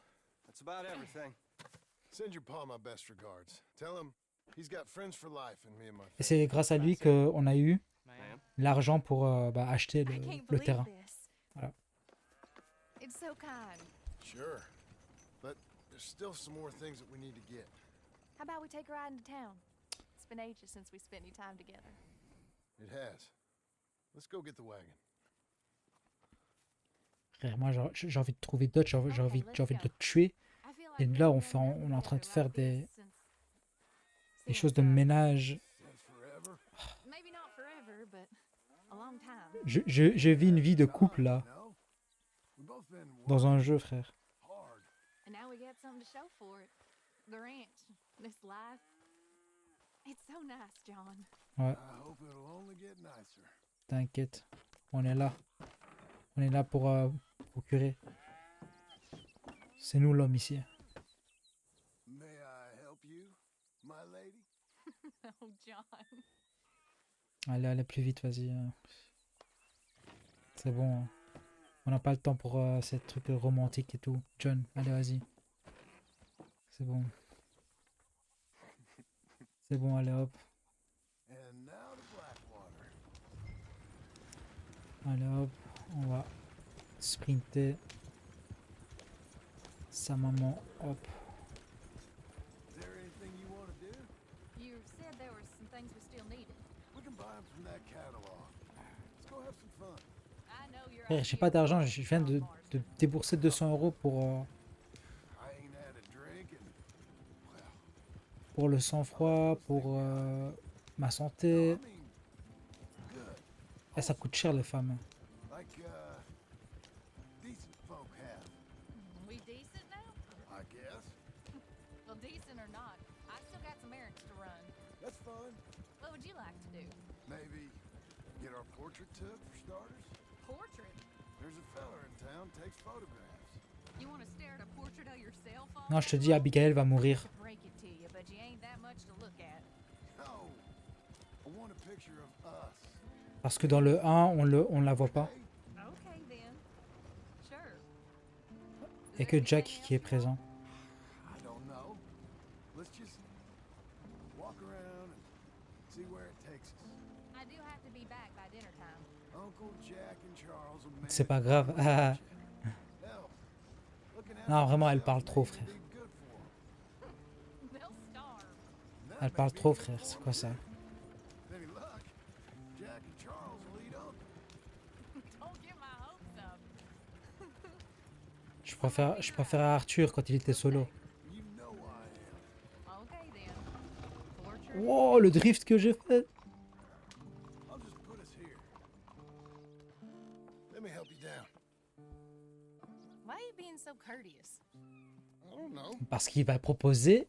that's about everything. Send your pa my best regards. Tell him he's got friends for life in me and my Et family. c'est grâce à lui qu'on a eu Ma'am. l'argent pour acheter I can't le believe terrain. this. Voilà. It's so kind. Sure. But there's still some more things that we need to get. How about we take a ride into town? It's been ages since we spent any time together. It has. Let's go get the wagon. Frère, moi j'ai envie de trouver d'autres, j'ai envie de le tuer. I feel Et like là, we've on been est en train de together faire like des this since choses de ménage. Since forever. maybe not forever, but a long time. Je vis une vie de couple là, No. We've both been dans un jeu, frère. hard. And now we got something to show for it. The ranch, this life. It's so nice, John. Ouais, I hope it'll only get nicer. t'inquiète. On est là. On est là pour procurer. C'est nous l'homme ici. May I help you, my lady? Oh, John. Allez plus vite, vas-y. C'est bon. Hein. On n'a pas le temps pour ces trucs romantiques et tout. John, allez, vas-y. C'est bon. C'est bon, allez, hop. And now to Blackwater. Allez, hop. On va sprinter. sa maman. Hop. Is there anything you want to do? You said there were some things we still needed. We can buy them from that catalog. Let's go have some fun. I know you're Frère, j'ai pas d'argent, je viens de débourser 200 € I ain't had a drink and, well, pour le sang-froid, pour ma santé. I mean, good. Et ça coûte cher les femmes. Like, decent folk have, We decent now? I guess. Well, decent or not, I still got some errands to run. That's fine. What would you like to do? Maybe get our portrait took for starters. Portrait? There's a fella in town takes photographs. You want to stare at a portrait of yourself? Non, je te dis, Abigail va mourir. To break it to you, but you ain't that much to look at. No, I want a picture of us. Parce que dans le 1, on la voit pas. Okay then. Sure. Il y a que Jack qui est présent. I don't know. Let's just walk around and see where it takes us. I do have to be back by dinner time. Uncle Jack and Charles will make C'est pas grave. Ah. Hell, looking out Non, for vraiment, elle themselves parle may trop, even frère. be good for 'em. They'll starve. That Elle may parle be trop, good frère. for C'est 'em. quoi ça? With any luck, Jack and Charles will eat Uncle. Don't get my hopes up. Je préfère Arthur quand il était solo. You know I am. Okay then. Portrait? Wow, le drift que j'ai fait. I'll just put us here. Let me help you down. Why are you being so courteous? I don't know. Parce qu'il va proposer.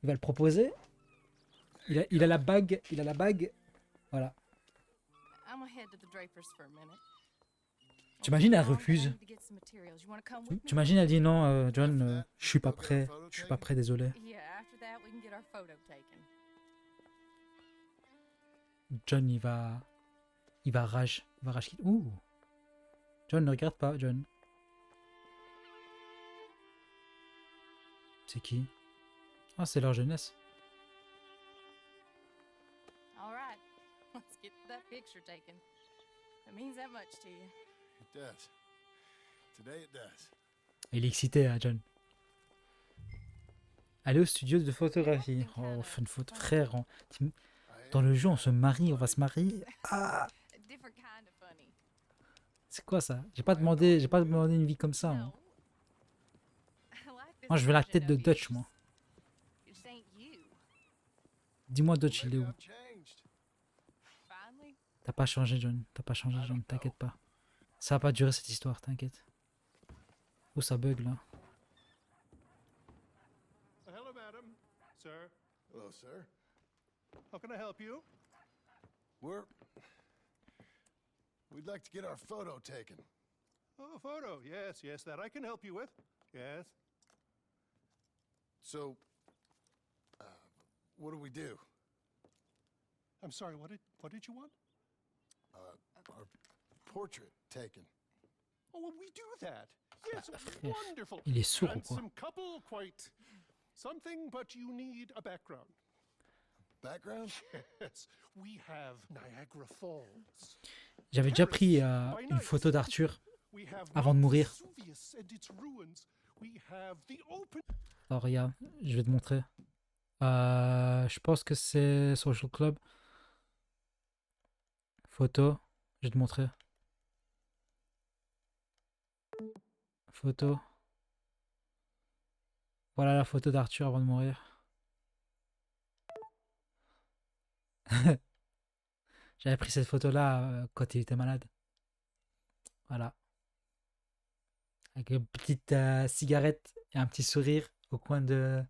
Il va le proposer. Il a la bague. Il a la bague. Voilà. I'm gonna head to the Drapers for a minute. T'imagines, elle Long, I refuse. need to get some materials. You wanna come with me? T'imagines, elle dit non, John, je suis pas prêt. Je suis pas prêt, désolé. Yeah, after that we can get our photo taken. John, il va rage. Il va rage. Ouh. John, ne regarde pas, John. C'est qui? Ah, c'est leur jeunesse. All right, let's get that picture taken. It means that much to you. It does. Today it does. Il est excité, hein, John. Aller au studio de photographie. Oh, on fait une photo. Frère, dans le jeu, on se marie, on va se marier. Ah, A different kind of funny. c'est quoi ça? J'ai pas demandé une vie comme ça. Moi, No. I like this Moi, je veux la version tête de of you. Dutch, moi. It just ain't you. Dis-moi, Dutch, il est Maybe où? I've changed. Finally. T'as pas changé, John. T'as pas changé, John. T'inquiète pas. Ça va pas durer cette histoire, t'inquiète. Oh, ça bug là. Hello, madam. Sir, Hello, sir. how can I help you? We'd like to get our photo taken. Oh, a photo. Yes, yes, that I can help you with. Yes. So, what do we do? I'm sorry, what did you want? Our portrait taken. Oh, well, we do that. Yes, frère, wonderful. il est sourd ou quoi? Handsome couple, quite something, but you need a background. Background? Yes, we have Niagara Falls. J'avais déjà pris une photo d'Arthur We have avant de mourir. Vesuvius and its ruins. We have the open. Oh, regarde, je vais te montrer. Je pense que c'est Social Club. Photo, je vais te montrer. Photo. Voilà la photo d'Arthur avant de mourir. J'avais pris cette photo-là quand il était malade. Voilà. Avec une petite cigarette et un petit sourire au coin de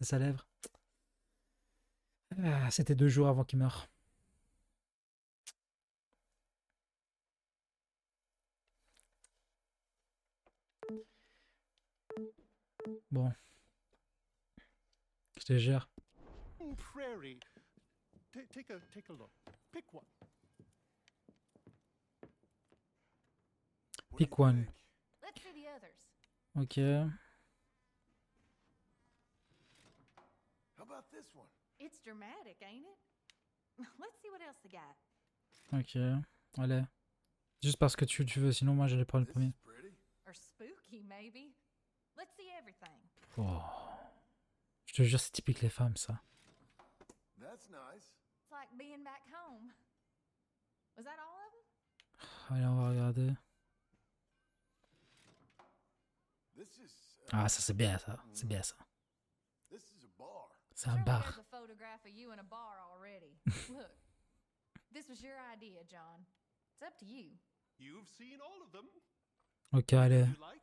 sa lèvre. Ah, c'était 2 jours avant qu'il meure. Bon. Je te gère. Prairie. Take a look. Pick one. Pick one. Let's see the others. Ok. How about this one? It's dramatic, ain't it? Let's see what else they got. Ok. Allez. Juste parce que tu veux, sinon moi j'allais prendre le premier. Pretty. Or spooky, maybe. Let's see everything. Oh. Je te jure, c'est typique les femmes, ça. That's nice. It's like being back home. Was that all of them? Allez, on va regarder. This is Ah, ça c'est bien, ça. C'est bien, ça. this is a bar. C'est un Sure, bar. there's a photograph of you in a bar already. Look, this was your idea, John. It's up to you. You've seen all of them. Ok, allez. You like?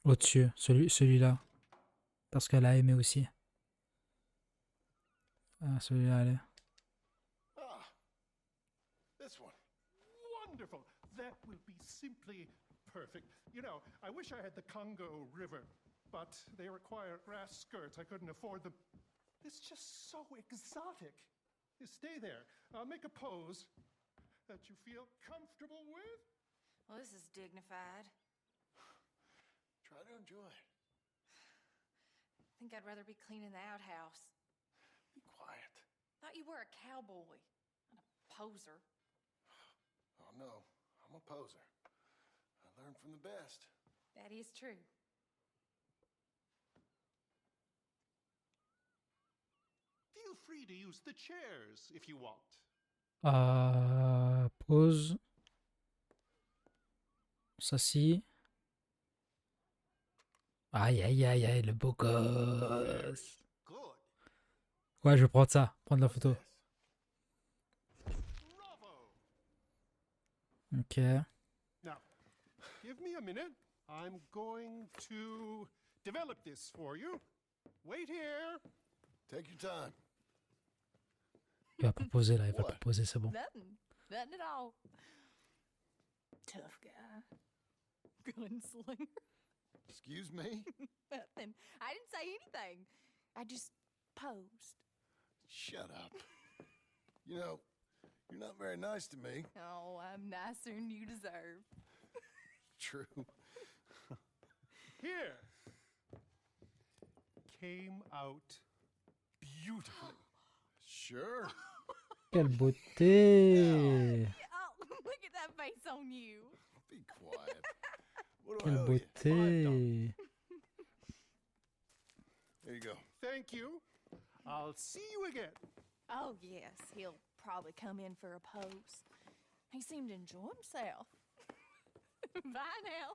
Au-dessus, celui-là. Parce qu'elle a aimé aussi. Ah, celui-là, allez. Ah, this one. Wonderful. That will be simply perfect. You know, I wish I had the Congo River, but they require grass skirts. I couldn't afford them. It's just so exotic. You stay there. I'll make a pose that you feel comfortable with. Well, this is dignified. Try to enjoy it. I think I'd rather be cleaning the outhouse. Be quiet. Thought you were a cowboy, not a poser. Oh no, I'm a poser. I learned from the best. That is true. Feel free to use the chairs if you want. Pause. S'assit. Aïe, aïe, aïe, aïe, le beau gosse. Good. Ouais, je vais prendre ça. Prendre la photo. Bravo. Ok. Now, give me a minute. I'm going to develop this for you. Wait here. Take your time. Il va proposer là, il va proposer, c'est bon. Nothing. Nothing at all. Tough guy. Gunslinger. Excuse me? Nothing. I didn't say anything. I just posed. Shut up. You know, you're not very nice to me. Oh, I'm nicer than you deserve. True. Here. Came out beautifully. Sure. Quelle beauté! Oh, look at that face on you. Be quiet. What do I Quelle owe you? beauté! There you go. Thank you. I'll see you again. Oh, yes, he'll probably come in for a pose. He seemed to enjoy himself. Bye now.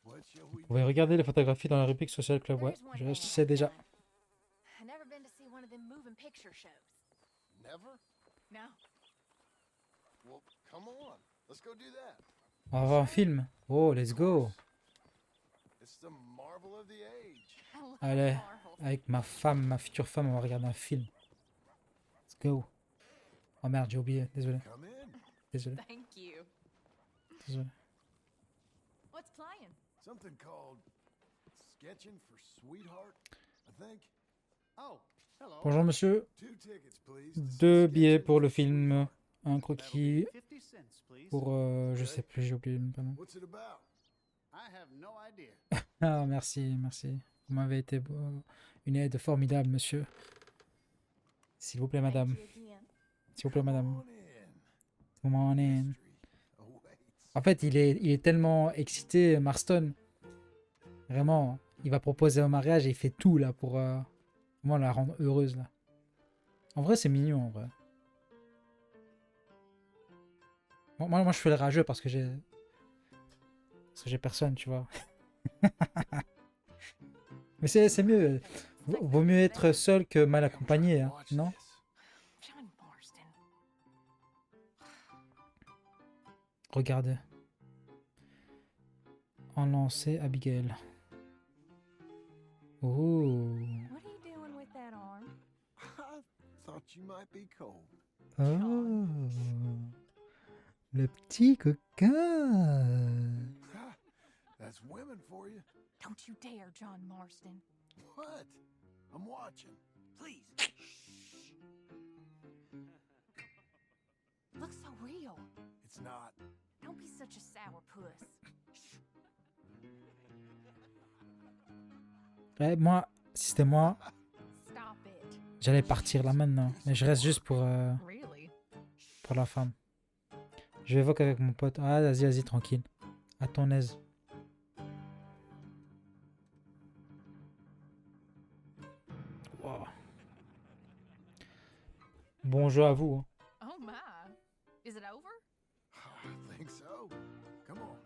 What shall we Vous pouvez regarder les photographies dans la rubrique Social Club. Ouais, je sais déjà. I've never been to see one of them moving picture shows. Never? No. Well, come on. Let's go do that. On va voir un film. Oh, let's go. It's the marvel of the age. I love Allez, Marvel. avec ma femme, ma future femme, on va regarder un film. Let's go. Oh merde, j'ai oublié. Désolé. Come in. Désolé. Thank you. Désolé. What's playing? Something called Sketching for Sweetheart, I think. Oh, hello. Bonjour monsieur. 2 tickets, please. to see 2 billets Sketchin' pour le for film. Sweetheart. Un croquis 50 cents, please. pour... je sais plus, j'ai oublié le nom. What's it about? I have no idea. Ah, merci, merci. Vous m'avez été une aide formidable, monsieur. S'il vous plaît, madame. Thank you again. S'il vous plaît, madame. Come on in. Come on in. Mystery awaits. En fait, il est tellement excité, Marston. Vraiment, il va proposer un mariage et il fait tout là pour vraiment la rendre heureuse là. En vrai, c'est mignon en vrai. Bon, moi, je fais le rageux parce que j'ai personne, tu vois. Mais c'est mieux. Vaut mieux être seul que mal accompagné, hein, Watch non? this. John Marston. Regardez. En lancer Abigail. Oh. What are you doing with that arm? I thought you might be cold. Oh. Le petit coquin. Ha, that's women for you. Don't you dare, John Marston. What? I'm watching. Please. Looks so real. It's not. Don't be such a sourpuss. Ouais, moi, si c'était moi, Stop it. j'allais partir là maintenant. Mais je reste juste pour Really? pour la femme. Je évoque avec mon pote. Ah, vas-y, vas-y, tranquille. À ton aise. Wow. Bon jeu à vous. Hein. Oh my. Is it over? I think so. Come on.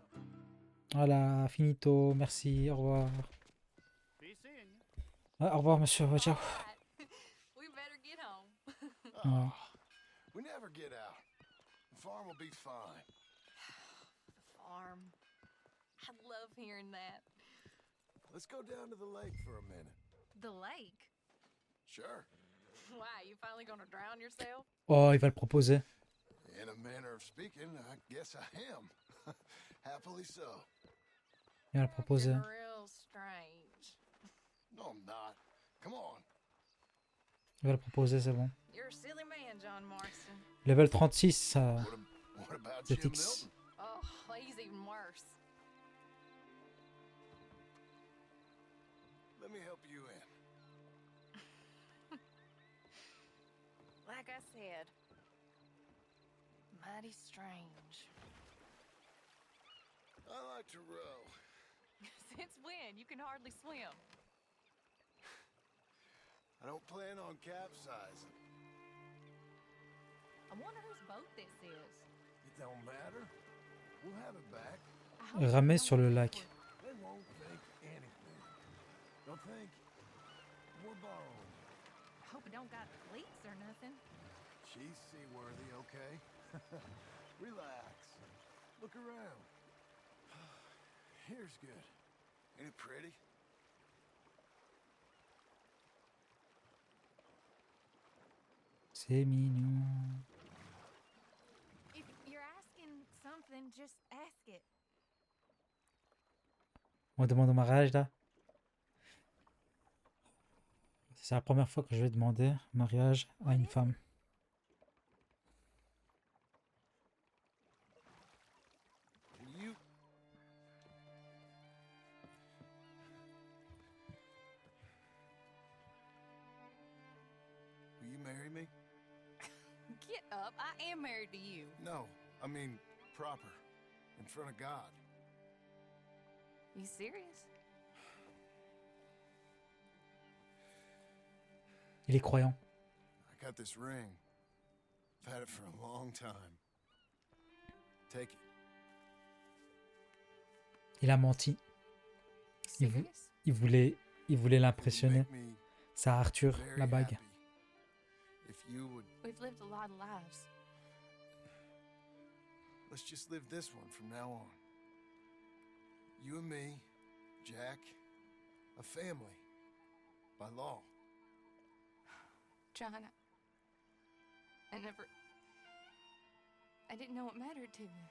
Voilà, finito. Merci, au revoir. Ah, au revoir, monsieur. Ciao. We better get home. Ouais. We never get out. The farm will be fine. The farm. I love hearing that. Let's go down to the lake for a minute. The lake? Sure. Why, you finally gonna drown yourself? Oh, il va le proposer. In a manner of speaking, I guess I am. Happily so. Il va le proposer. You're real strange. No, I'm not. Come on. Il va le proposer, c'est bon. You're a silly man, John Marston. Level 36, ça. What about C'est Jim X. Milton? Oh, he's even worse. Let me help you in. Like I said, mighty strange. I like to row. Since when? You can hardly swim. I don't plan on capsizing. I wonder whose boat this is. It don't matter. We'll have it back. Ramer sur le lac. They won't think anything. They'll think we're borrowing. Hope it don't got leaks or nothing. She's seaworthy, okay? Relax. Look around. Here's good. Ain't it pretty? C'est mignon. If you're asking something, just ask it. On demande au mariage là. C'est la première fois que je vais demander mariage à une femme. You... Will you marry me? Get up. I am married to you. No, I mean proper. In front of God. You serious? Il est croyant. I got this ring. I've had it for a long time. Take it. Il a menti. Il voulait l'impressionner. C'est à Arthur, la bague. If you would... We've lived a lot of lives. Let's just live this one from now on. You and me, Jack, a family. By law. John, I didn't know it mattered to you.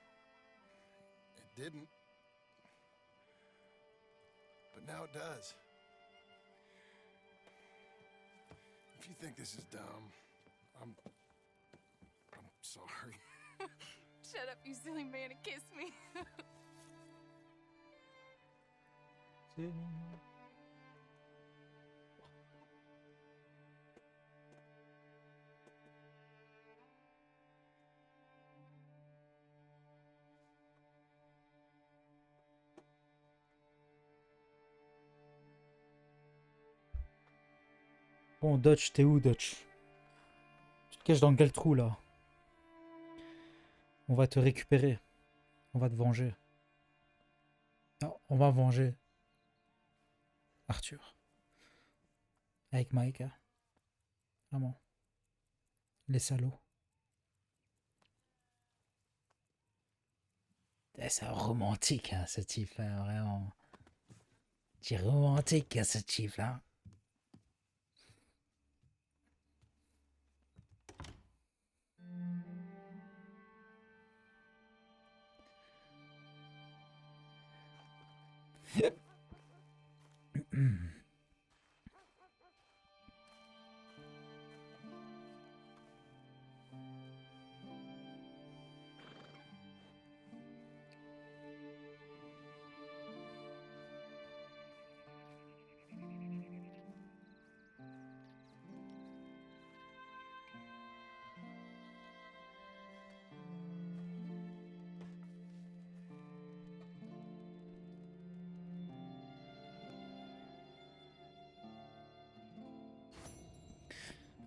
It didn't. But now it does. If you think this is dumb, I'm sorry. Shut up, you silly man, and kiss me. C'est mignon. Bon, Dutch, t'es où, Dutch? Tu te caches dans quel trou, là? On va te récupérer. On va te venger. Non, on va venger Arthur. Avec Micah. Vraiment. Les salauds. C'est romantique, hein, ce type, hein, vraiment. C'est romantique, hein, ce type-là.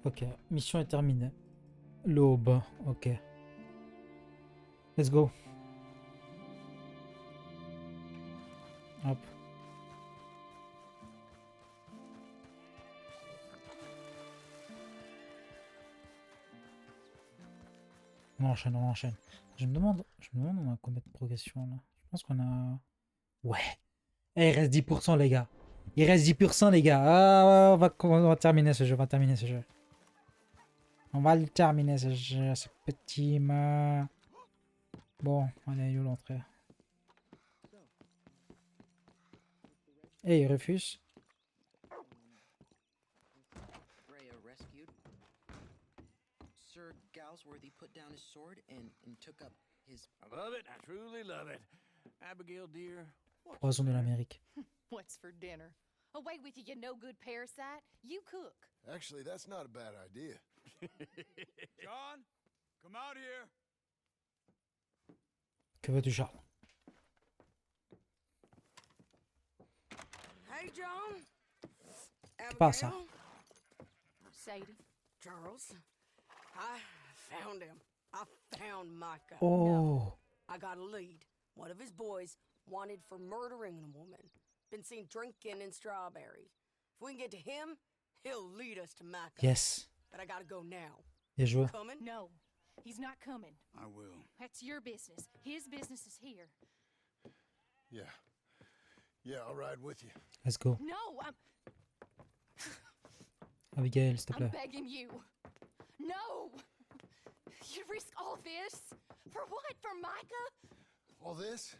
Ok, mission est terminée. L'aube, ok. Let's go. Hop. On enchaîne, on enchaîne. Je me demande on a combien de progression là? Je pense qu'on a... Ouais. Eh, il reste 10% les gars. Il reste 10% les gars. Ah, on va terminer ce jeu, on va terminer ce jeu. On va le terminer ce jeu, ce petit ma... Bon, allez, où l'entrée? Eh, il refuse. Rhea rescued. Sir Galsworthy put down his sword and took up his... I love it. I truly love it. Abigail, dear. Poison de l'Amérique. What's for dinner? Away with you, you no good parasite. You cook. Actually, that's not a bad idea. John, come out here. Que veux-tu, Charles? Hey, John. C'est pas ça. Sadie. Charles. I found him. I found Micah. Oh. I got a lead. One of his boys wanted for murdering a woman. Been seen drinking in Strawberry. If we can get to him, he'll lead us to Micah. Yes. But I gotta go now. Bien joué. Coming? No, he's not coming. I will. That's your business. His business is here. Yeah. Yeah, I'll ride with you. Let's go. No, Abigail, s'il te I'm plaît. begging you. No! You risk all this? For what? For Micah? All this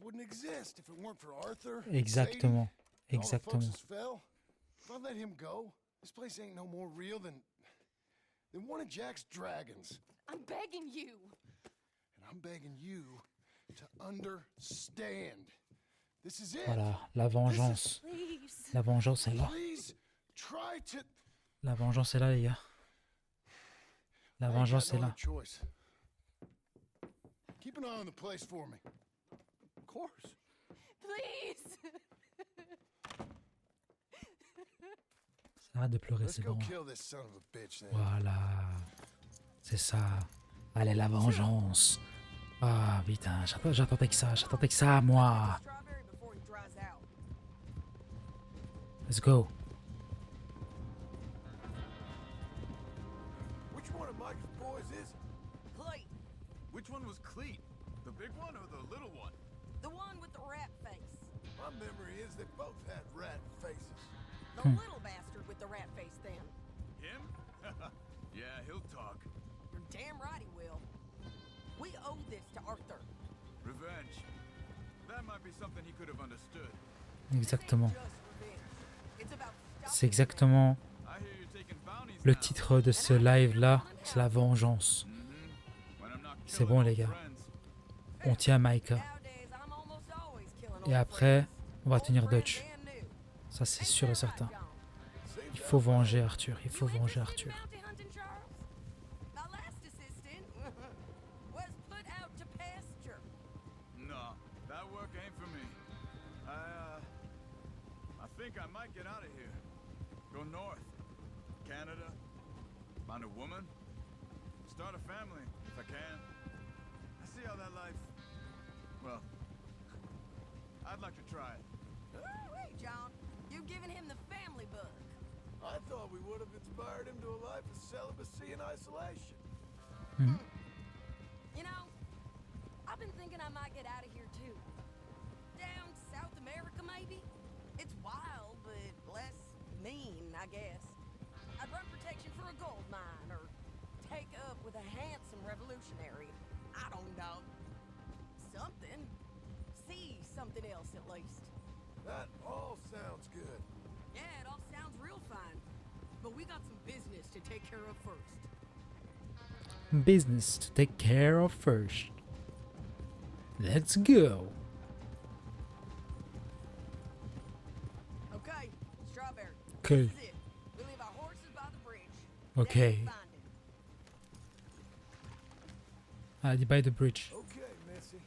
wouldn't exist if it weren't for Arthur. Exactement. Sadie, and all the folks Exactement. that fell. If I let him go, this place ain't no more real than one of Jack's dragons. I'm begging you. And I'm begging you to understand. This is it. Voilà, la vengeance. Please. La vengeance est là. Please try to. La vengeance est là, les gars. La vengeance est là. Choice. Keep an eye on the place for me. Of course. Please. Arrête de pleurer, Let's c'est go bon. kill this son of a bitch then. Voilà. C'est ça. Allez, la vengeance. Ah, putain, j'attendais que ça, moi. Strawberry before he dries out. Let's go. Which one of Mike's boys is it? Clayton, Which one was Cleet? The big one or the little one? the one with the rat face. My memory is they both had rat faces. The little bastard with the rat face then. Him? Yeah, he'll talk. You're damn right he will. We owe this to Arthur. Revenge. That might be something he could have understood. Exactement. Just revenge. It's about C'est exactement I hear you're taking bounties le now. titre de ce live-là. C'est la vengeance. When I'm not C'est killing bon, old les gars. friends. On tient Micah. nowadays. I'm almost always killing Et old après, friends. on va Old tenir friends Dutch. and new. Ça, c'est sûr et certain. John. Il faut venger Arthur. Il faut You venger interested in Arthur. bounty hunting, Charles? My last assistant was put out to pasture. No, that work ain't for me. I think I might get out of here. Go north. Canada. Find a woman. Start a family, if I can. I see how that life... Well, I'd like to try it. Ooh-wee, John. You've given him the family bug. I thought we would have inspired him to a life of celibacy and isolation. You know, I've been thinking I might get out of here too. Down South America, maybe? It's wild, but less mean, I guess. I'd run protection for a gold mine, or take up with a handsome revolutionary. I don't know. Something. See something else, at least. That all sounds good. Yeah, it all sounds real fine. But we got some business to take care of first. Business to take care of first. Let's go. Okay, Strawberry. Okay. This is it. We leave our horses by the bridge. Okay. Then we find him. Allez, by the bridge. Okay, Missy.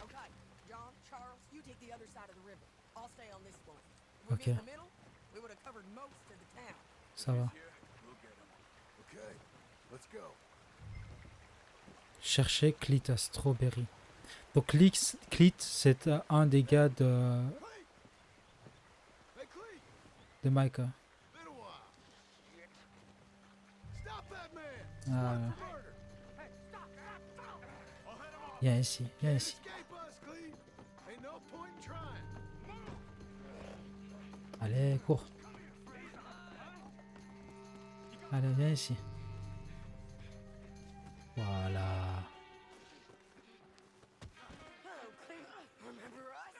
Okay, John, Charles, you take the other side of the river. I'll stay on this one. If we Ok. meet in the middle, we would have covered most of the town. Ça va. Okay, let's go. Chercher Clit à Strawberry. Donc Clit, c'est un des gars de Micah. Been a while. Stop that man. Ah, Murder. viens ici, viens ici. Escape us, Cleve. Ain't no point in trying. Allez, cours. Allez, viens ici. Voilà. Hello, Cleve. Remember us?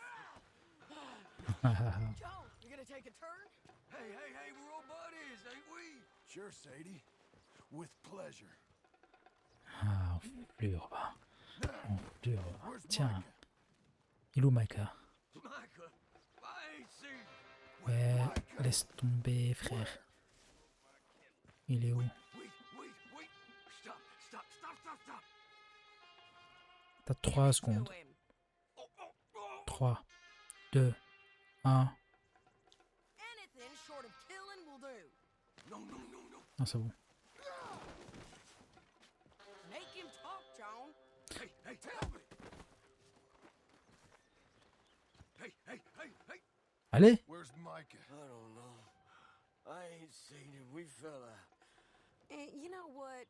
Joe, you gonna take a turn? Hey, we're all buddies, ain't we? Sure, Sadie. With pleasure. Ah, enflure, va. Enflure, va. Tiens. Il est où Micah? Micah, I ain't seen you. Ouais, laisse tomber, frère. Il est où? Wait. Stop. T'as 3 secondes. 3, 2, 1. Anything short of killing will do. No. Ah, c'est bon. Make him talk, John. Hey, tell me. Hey. Allez! Where's Micah? I don't know. I ain't seen him. We fell out. You know what?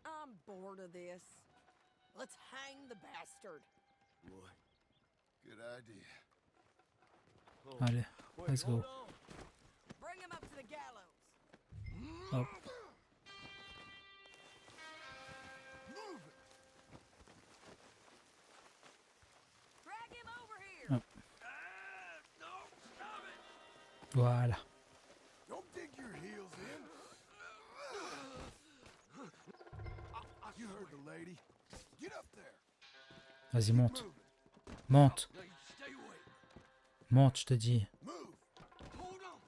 I'm bored of this. Let's hang the bastard. Boy. Good idea. Allez, let's go. Bring him up to the gallows. Hop. Move it. Drag him over here. Hop. Voilà. Don't dig your heels in. You heard the lady. Get up there. Vas-y, monte. Monte. Stay away. Monte, je te dis. Move. Hold on.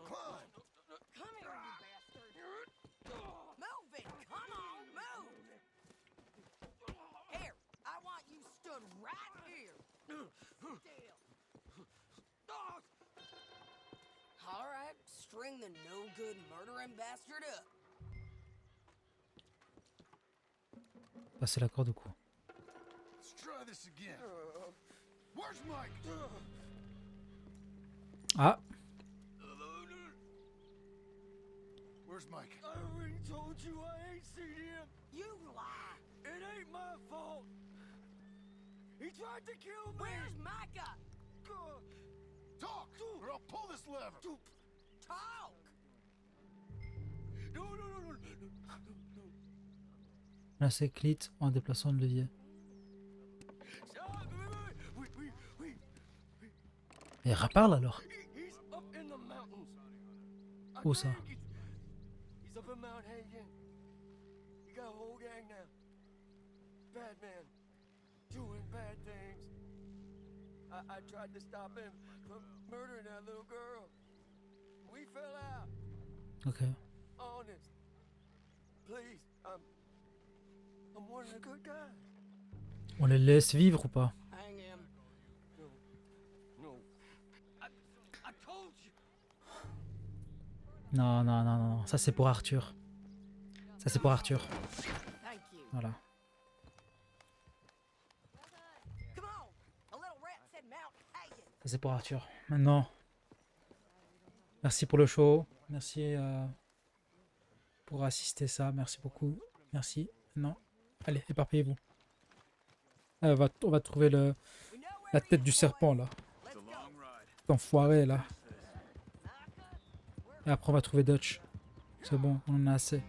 Climb. Come here, you bastard. Move it. Come on, move. Here, I want you stood right here. Still. All right, string the no-good murdering bastard up. Passer la corde au cou. Let's try this again. Where's Mike? Ah! Where's Mike? I already told you I ain't seen him. You lie. It ain't my fault. He tried to kill me. Where's Micah? Talk, or I'll pull this lever. Talk. No. Là, c'est Clit en déplaçant le levier. Wait. Et reparle alors. He's up in the mountains. Où ça? He's up in Mount Hagen. He got a whole gang now. Bad man. Doing bad things. I tried to stop him from murdering that little girl. We fell out. Ok. Honest. Please, I'm one of the good guys. On les laisse vivre ou pas? Hang him. No. I told you. Non. Ça, c'est pour Arthur. Ça, c'est pour Arthur. Thank you. Voilà. Come on. A little rat said Mount Hagen. Ça, c'est pour Arthur. Maintenant. Merci pour le show. Merci pour assister ça. Merci beaucoup. Merci. Non. Allez, éparpillez-vous. On va trouver la tête du serpent, là. Cet enfoiré, là. Et après, on va trouver Dutch. C'est bon, on en a assez.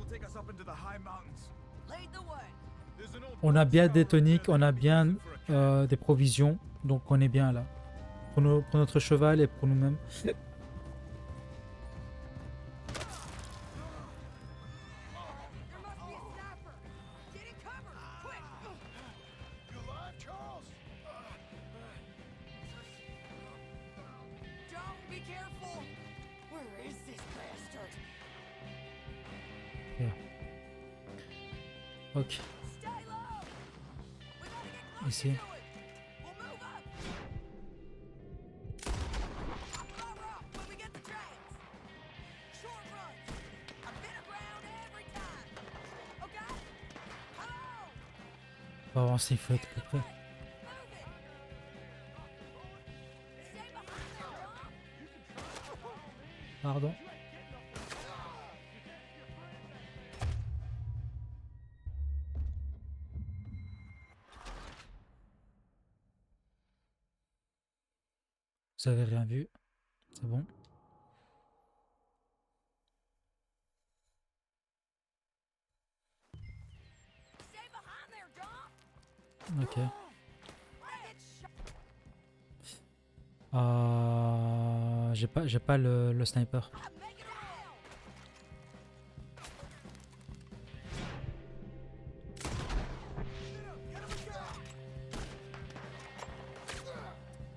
take us up into the high mountains. Lead the way. There's an old On a bien des watchtower toniques, there on a that bien we can use for a camp. des provisions, donc on est bien là. Pour notre cheval et pour nous-mêmes. There must be a sniper. Get in cover, quick. You alive, Charles? John, be careful. Where is this bastard? Ok, Stay low. We gotta get closer ici. to it. We'll move up. All right, when we get the tracks. Short runs. I've been around every time. Okay? Hello. On va avancer, il faut être plus près. Move it. Stay behind there, John. Pardon. Vous avez rien vu, c'est bon. Stay behind there, John. Ok. I get shot. J'ai pas le sniper. Make it around.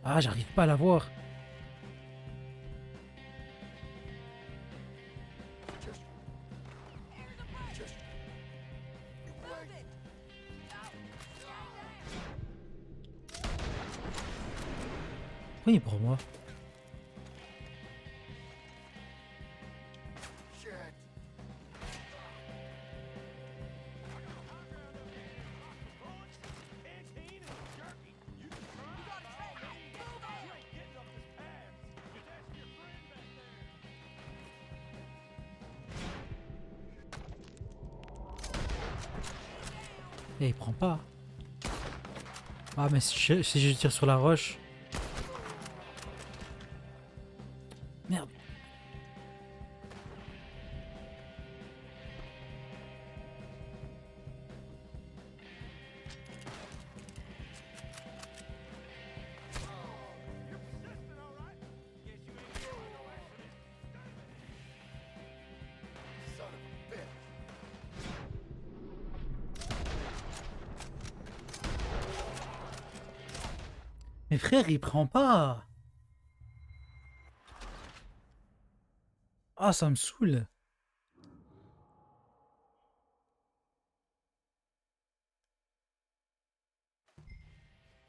Ah, j'arrive pas à la voir. Pourquoi il prend moi? Et il prend pas. Ah mais si je tire sur la roche. Merde. Mais frère, il prend pas. Ah, ça me saoule.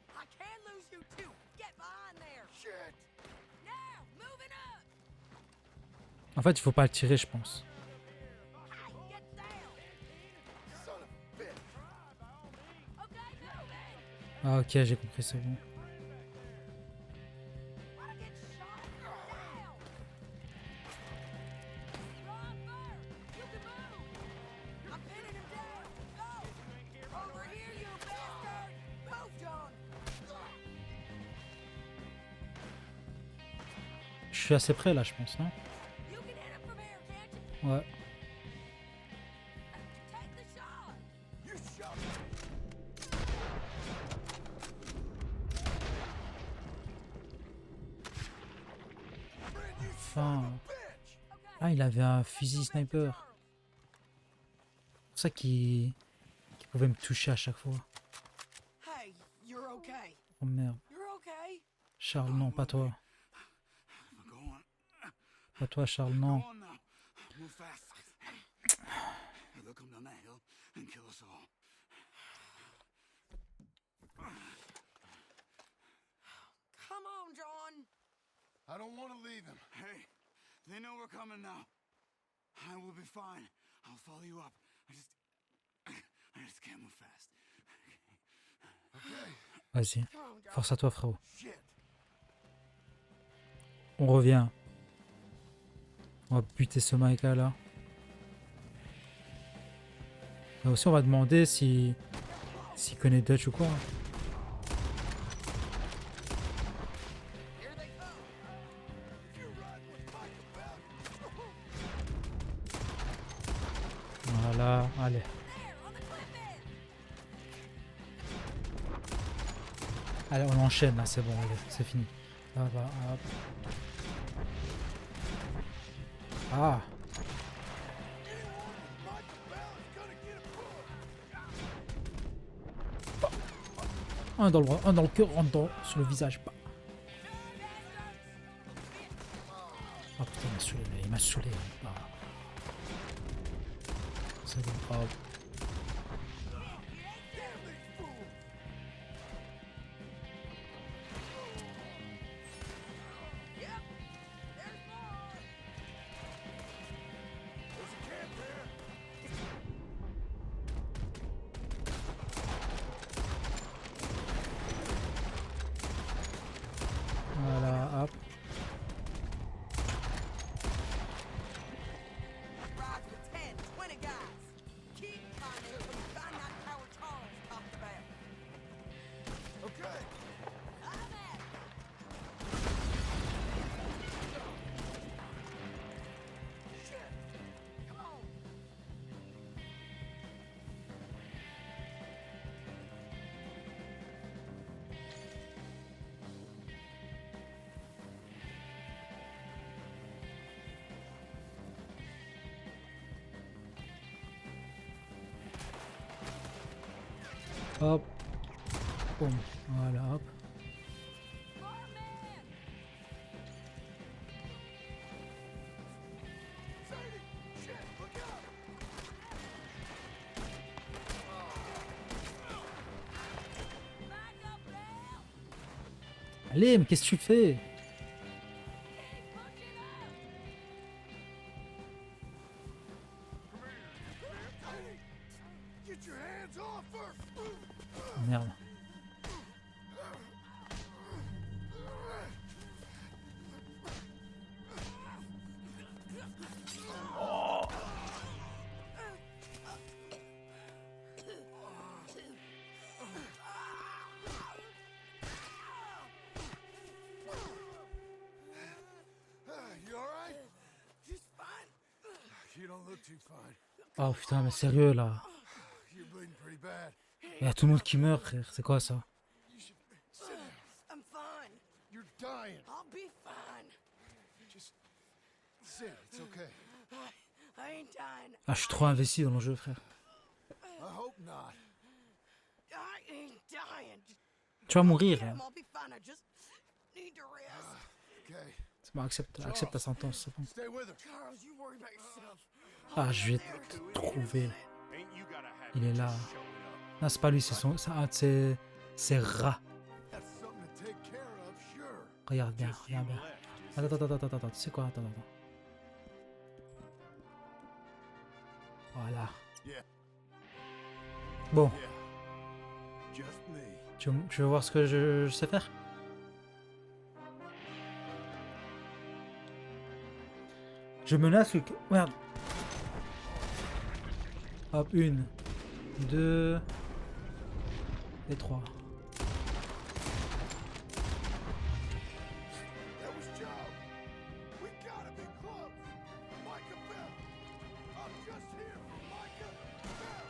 I can't lose you too. Get behind there. Shit. Now, moving up. En fait, il faut pas le tirer, je pense. Get down. Son of a bitch. Okay, moving. Ah ok, j'ai compris, c'est bon. Wanna get shot? Down. Run first. You can move. I'm pinning him down. Go. Over here, you bastard. Move, John. Je suis assez près là, je pense, non? You can hit him from here, can't you? Ouais. Take the shot. You shot. Enfin. Ah, il avait un fusil sniper. C'est pour ça qu'il pouvait me toucher à chaque fois. Hey, you're okay. Oh merde. You're okay. Charles, non, pas toi. Go on. Pas toi, Charles, non. Go on now. Move fast. They'll come down that hill and kill us all. Come on, John. I don't want to leave him. Hey, they know we're coming now. I will be fine. I'll follow you up. I just can't move fast. Vas-y. Force à toi, frérot. Shit. On revient. On va buter ce mec là. Là aussi, on va demander s'il connaît Dutch ou quoi. Voilà, allez. Allez, on enchaîne là, c'est bon, allez, c'est fini. Là, bah, hop. Ah. Un dans le bras, un dans le cœur, un sur le visage. Bah. Oh putain, il m'a saoulé, il m'a saoulé. Ah. C'est bon, hop. Voilà, hop. Hop. Boum. Voilà, hop. Allez, mais qu'est-ce que tu fais? Merde. You alright? You don't look too fine. Oh putain, mais sérieux là. You're bleeding pretty bad. Il y a tout le monde qui meurt, frère. C'est quoi ça? I'm fine. You're dying. I'll be fine. Just sit. It's okay. I ain't dying. Ah, je suis trop investi dans le jeu, frère. I hope not. I ain't dying. Tu vas mourir. Get Hein. him, I'll be fine. I just need to rest. Okay. C'est bon, accepte ta sentence, c'est bon. Stay with her. Charles, you worry about yourself. Ah, je vais te trouver. Il est là. Non, c'est pas lui, c'est son. C'est Ra. That's something to take care of, sure. Regarde bien, regarde bien. Attends. Tu sais quoi? Attends. Voilà. Yeah. Bon. Just me. Tu veux voir ce que je sais faire? Je menace le... Merde. Hop, 1, 2 et 3. That was Joe. We gotta be close. Micah Bell. I'm just here for Micah Bell.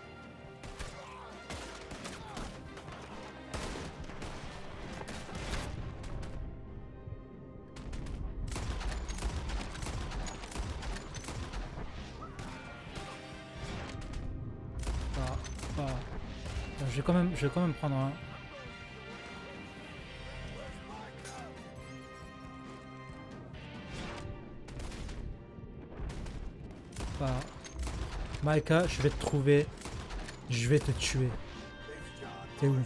Je vais quand même prendre un. Micah, je vais te trouver. Je vais te tuer. T'es où?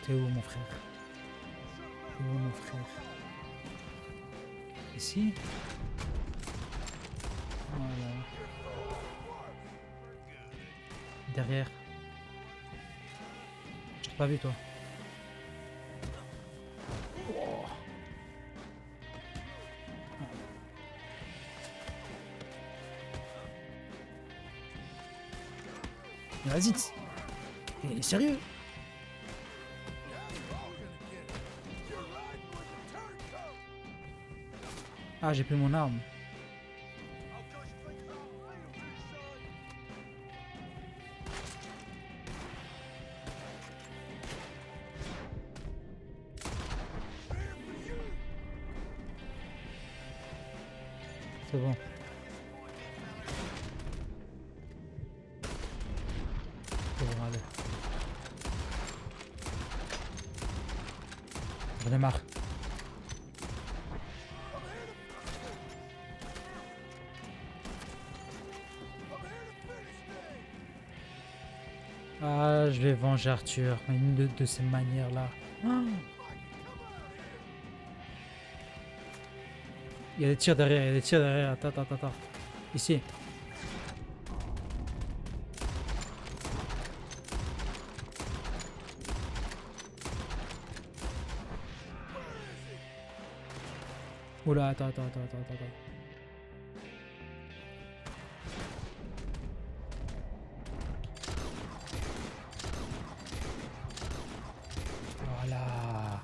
T'es où, mon frère? T'es où, mon frère? Ici? Voilà. Derrière. Je t'ai pas vu, toi. Oh. Mais vas-y. Il est sérieux? Ah, j'ai pris mon arme. C'est bon. C'est bon, allez. J'en ai marre. Ah, je vais venger Arthur, mais une de ces manières-là. Ah. Il y a des tirs derrière, il y a des tirs derrière. Attends, attends, attends. Ici. Oula, attends, attends, attends, attends, attends. Voilà.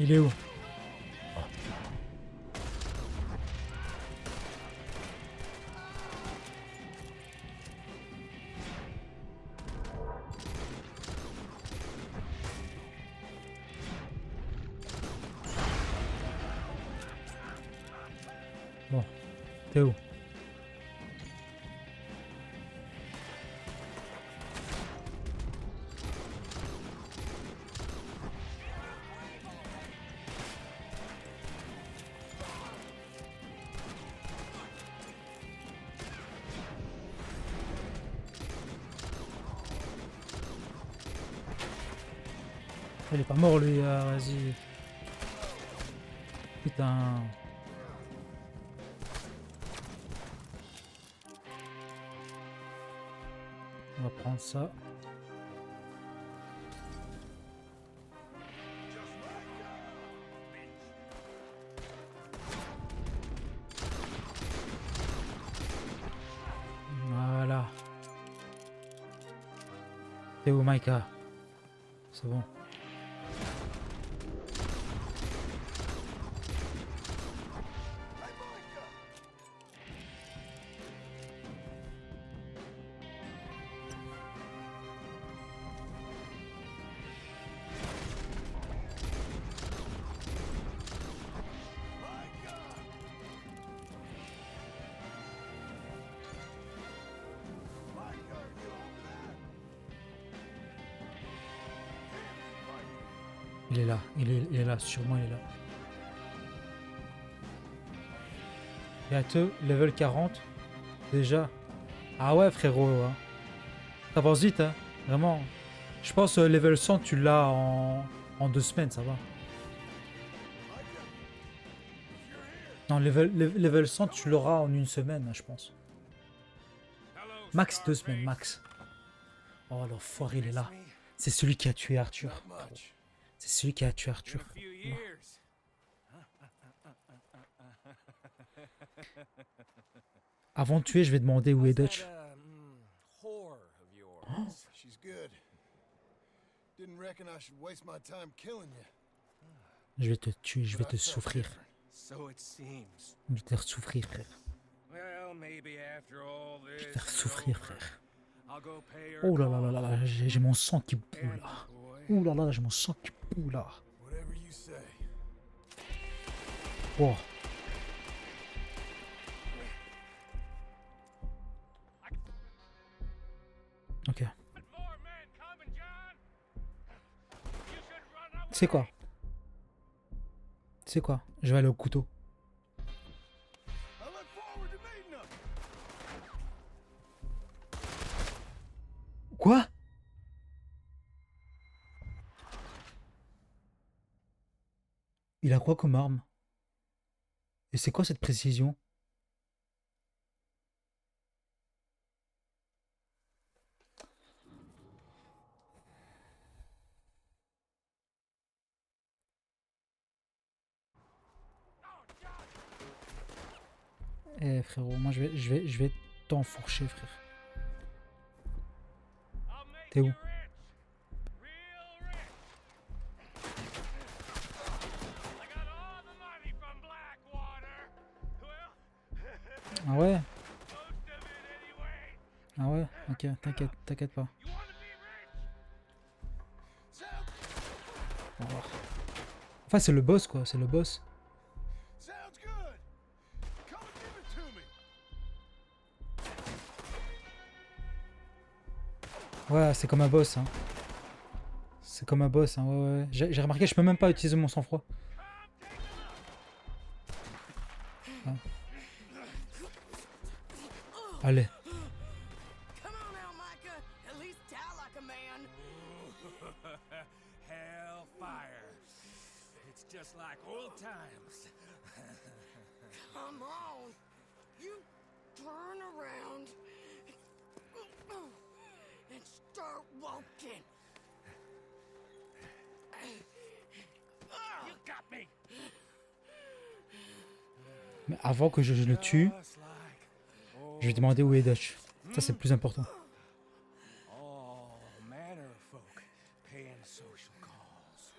Il est où? Bon, t'es où? Il est pas mort lui, vas-y. Putain. On va prendre ça. Voilà. T'es où, Micah? C'est bon. Il est là, il est là, sûrement il est là. Bientôt, level 40. Déjà. Ah ouais frérot, hein. Ça avance vite, hein. Vraiment. Je pense level 100 tu l'as en 2 semaines, ça va. Non, level 100 tu l'auras en 1 semaine, je pense. Max 2 semaines, max. Oh l'enfoiré, il est là. C'est celui qui a tué Arthur. C'est celui qui a tué Arthur. Avant de tuer, je vais demander où est Dutch. Oh. She's good. Didn't reckon I should waste my time killing you. Je vais te tuer, je vais te souffrir. So it seems. Je vais te faire souffrir, frère. Well, maybe after all Je vais this te faire souffrir, frère. I'll go pay her Oh là là là là, j'ai mon sang qui bout là. Oh là là, j'ai mon sang qui bout là. Whatever you say. Oh. Ok. C'est quoi? C'est quoi? Je vais aller au couteau. Quoi? Il a quoi comme arme? Et c'est quoi cette précision? Eh frérot, moi je vais t'enfourcher, frère. T'es où? Ah ouais? Ah ouais? Ok, t'inquiète pas. On va voir. Enfin, c'est le boss quoi, c'est le boss. Sounds good. Come and give it to me. Ouais, c'est comme un boss. Hein. C'est comme un boss. Hein. Ouais, ouais. J'ai remarqué, je peux même pas utiliser mon sang-froid. Ah. Allez. Come on now, Micah. At least die like a man. Hellfire. It's just like old times. Come on. You turn around and start walking. You got me. Mais avant que je le tue, je vais demander où est Dutch. Ça, c'est le plus important. All manner of folk paying social calls.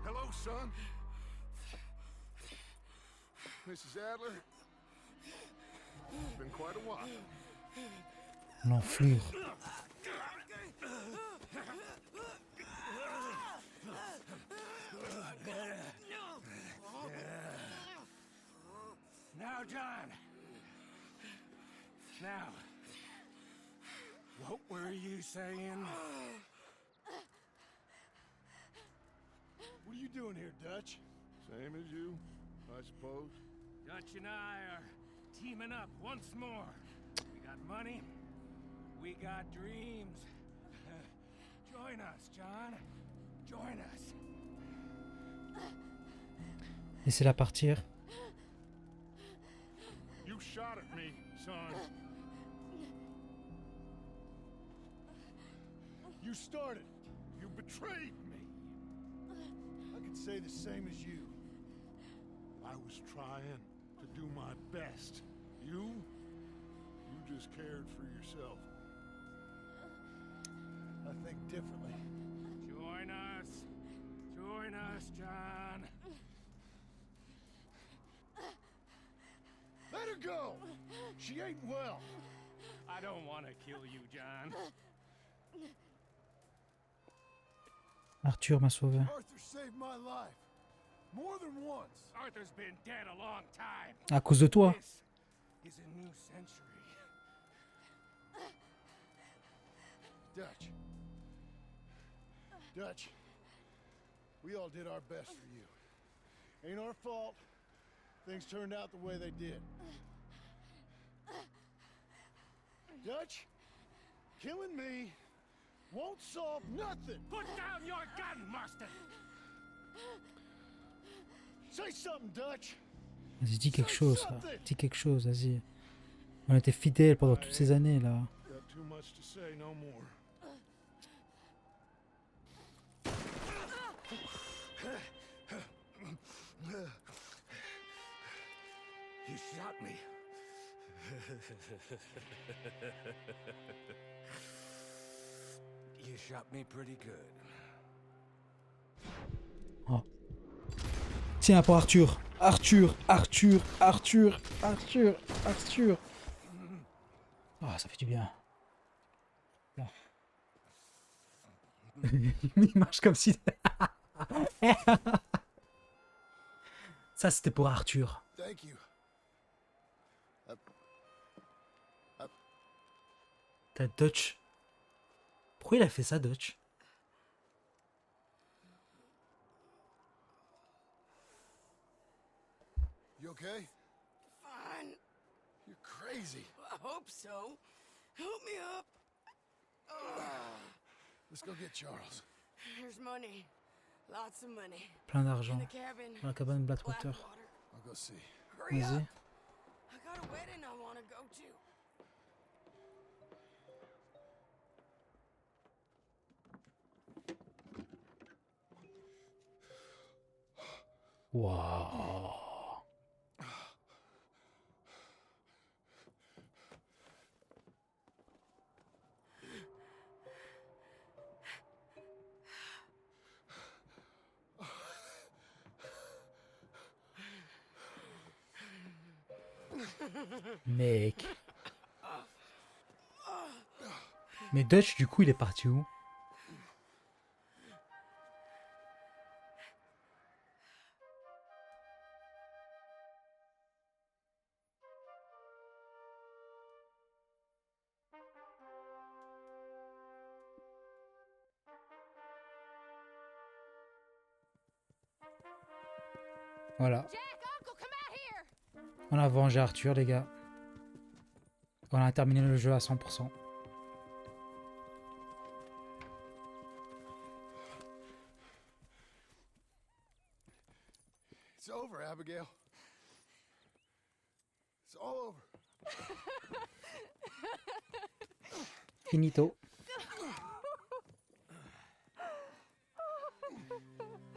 Hello, son. Mrs. Adler. It's been quite a while. L'enflure. Now, John. Now, what were you saying? What are you doing here, Dutch? Same as you, I suppose. Dutch and I are teaming up once more. We got money. We got dreams. Join us, John. Join us. Laissez-la partir. You shot at me, son. You started. You betrayed me. I could say the same as you. I was trying to do my best. You just cared for yourself. I think differently. Join us. Join us, John. Let her go! She ain't well. I don't want to kill you, John. Arthur m'a sauvé. Arthur saved my life. More than once. Arthur's been dead a long time. À cause de toi. This is a new century. Dutch. Dutch. We all did our best for you. Ain't our fault. Things turned out the way they did. Dutch, killing me won't solve nothing. Put down your gun, Marston. Say something, Dutch. Vas-y, dis quelque chose. Là. Dis quelque chose, vas-y. On était fidèles pendant toutes ces années, là. Got too much to say, no more. You shot me. You shot me pretty good. Oh. Tiens, pour Arthur. Arthur. Ah, ça fait du bien. Bon. Il marche comme si... Ça, c'était pour Arthur. Thank you. T'as Dutch. Pourquoi il a fait ça, Dutch? You okay? Fine. You're crazy. I hope so. Help me up. Let's go get Charles. Here's money. Lots of money. Plein d'argent. In the cabin. Dans la cabane Blackwater. I'll go see. Hurry Vas-y. up. I got a wedding I want to go to. Waouh. Mec. Mais Dutch, du coup, il est parti où? Voilà. On a vengé Arthur, les gars. On a terminé le jeu à 100%. It's over, Abigail. It's all over. Finito.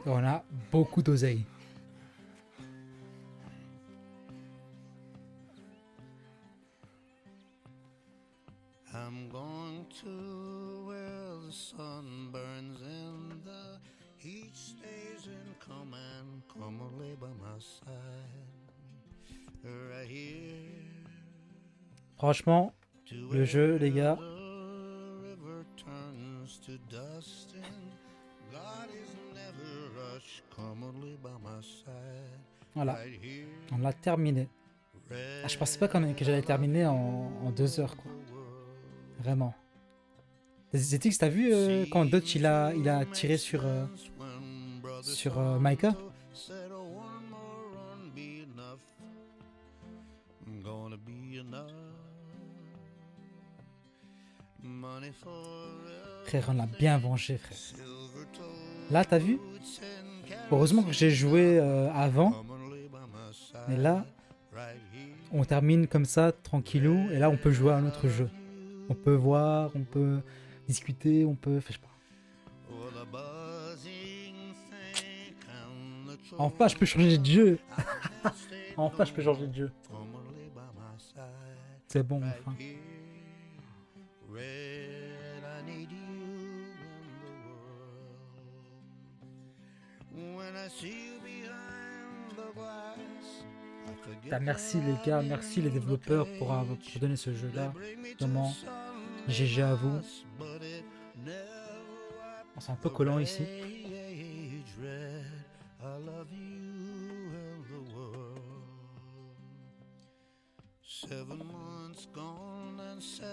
On a beaucoup d'oseille. I'm going to where the sun burns and the heat stays in command. Come and lay by my side, right here. Franchement, le jeu, les gars. The river turns to dust and God is never rush. Come and lay by my side, Voilà. right here. On l'a terminé. Ah, je pensais pas que j'allais terminer en 2 heures, quoi. Vraiment. Zetix, t'as vu quand Dutch il a tiré sur Micah? Frère, on l'a bien vengé, frère. Là, t'as vu? Heureusement que j'ai joué avant. Mais là, on termine comme ça, tranquillou. Et là, on peut jouer à un autre jeu. On peut voir, on peut discuter, on peut... Enfin, je sais pas. Enfin, je peux changer de jeu. Enfin, je peux changer de jeu. C'est bon, enfin. Merci les gars, merci les développeurs pour donner ce jeu-là. Vraiment, GG à vous. C'est un peu collant ici.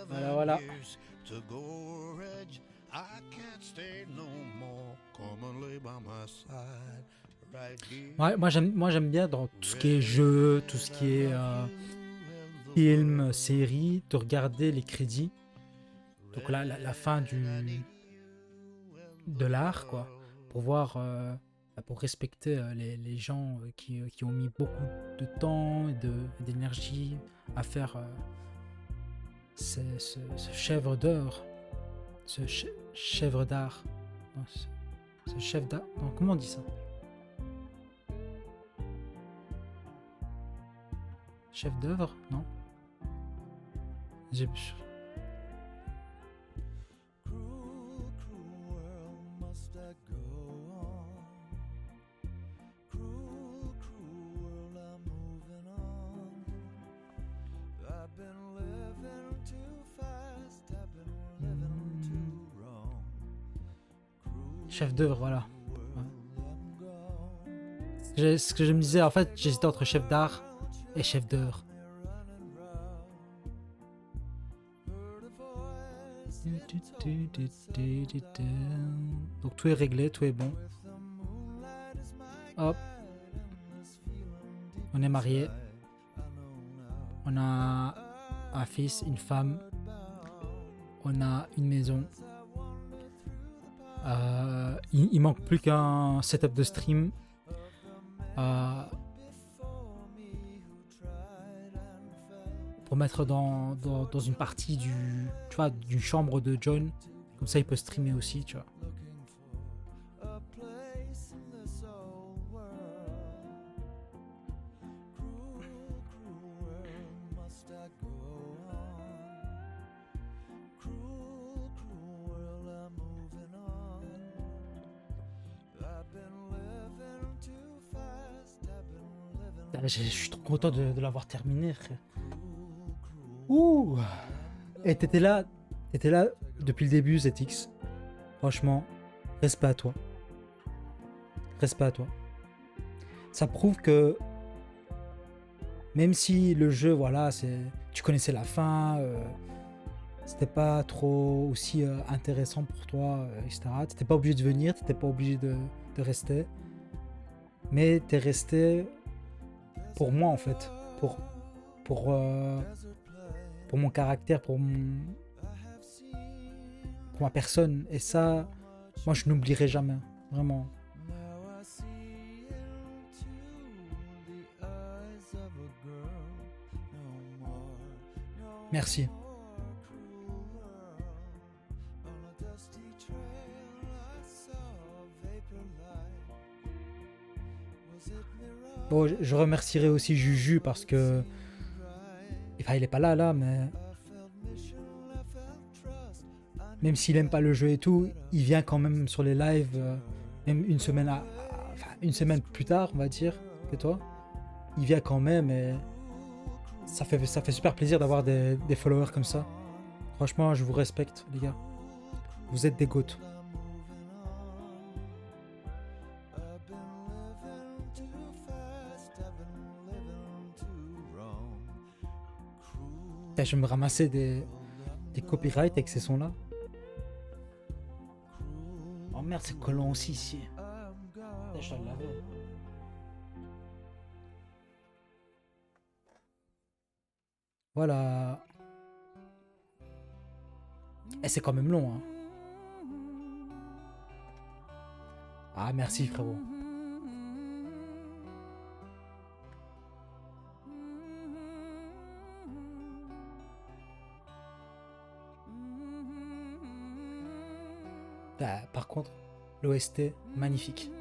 Voilà, voilà. Ouais, moi j'aime bien dans tout ce qui est jeu, tout ce qui est film, série, de regarder les crédits. Donc là, la fin de l'art, quoi, pour voir, pour respecter les gens qui ont mis beaucoup de temps et d'énergie à faire ce chèvre d'œuvre, ce chèvre d'art, ce chef d'art. Non, comment on dit ça? Chef d'œuvre, non? J'ai... Chef d'œuvre, voilà. Ouais. Ce que je me disais, en fait, j'hésitais entre chef d'art et chef d'œuvre. Donc tout est réglé, tout est bon. Hop. On est mariés. On a un fils, une femme. On a une maison. Il manque plus qu'un setup de stream. Pour mettre dans une partie d'une chambre de John. Comme ça, il peut streamer aussi, tu vois. Je suis trop content de l'avoir terminé, frère. Ouh. Et t'étais là depuis le début, ZX. Franchement, respect à toi. Respect à toi. Ça prouve que même si le jeu, voilà, tu connaissais la fin, c'était pas trop aussi intéressant pour toi, etc. T'étais pas obligé de venir, t'étais pas obligé de rester. Mais t'es resté pour moi en fait, pour mon caractère, pour ma personne. Et ça, moi je n'oublierai jamais, vraiment. Merci. Bon, je remercierai aussi Juju parce que enfin, il est pas là, mais même s'il aime pas le jeu et tout, il vient quand même sur les lives, même une semaine plus tard, on va dire, que toi. Il vient quand même et ça fait super plaisir d'avoir des followers comme ça. Franchement, je vous respecte, les gars. Vous êtes des goats. Je vais me ramasser des copyrights avec ces sons-là. Oh merde, c'est collant aussi ici. Je dois le laver. Voilà. Et c'est quand même long, hein. Ah, merci, frérot. Bah, par contre, l'OST, magnifique.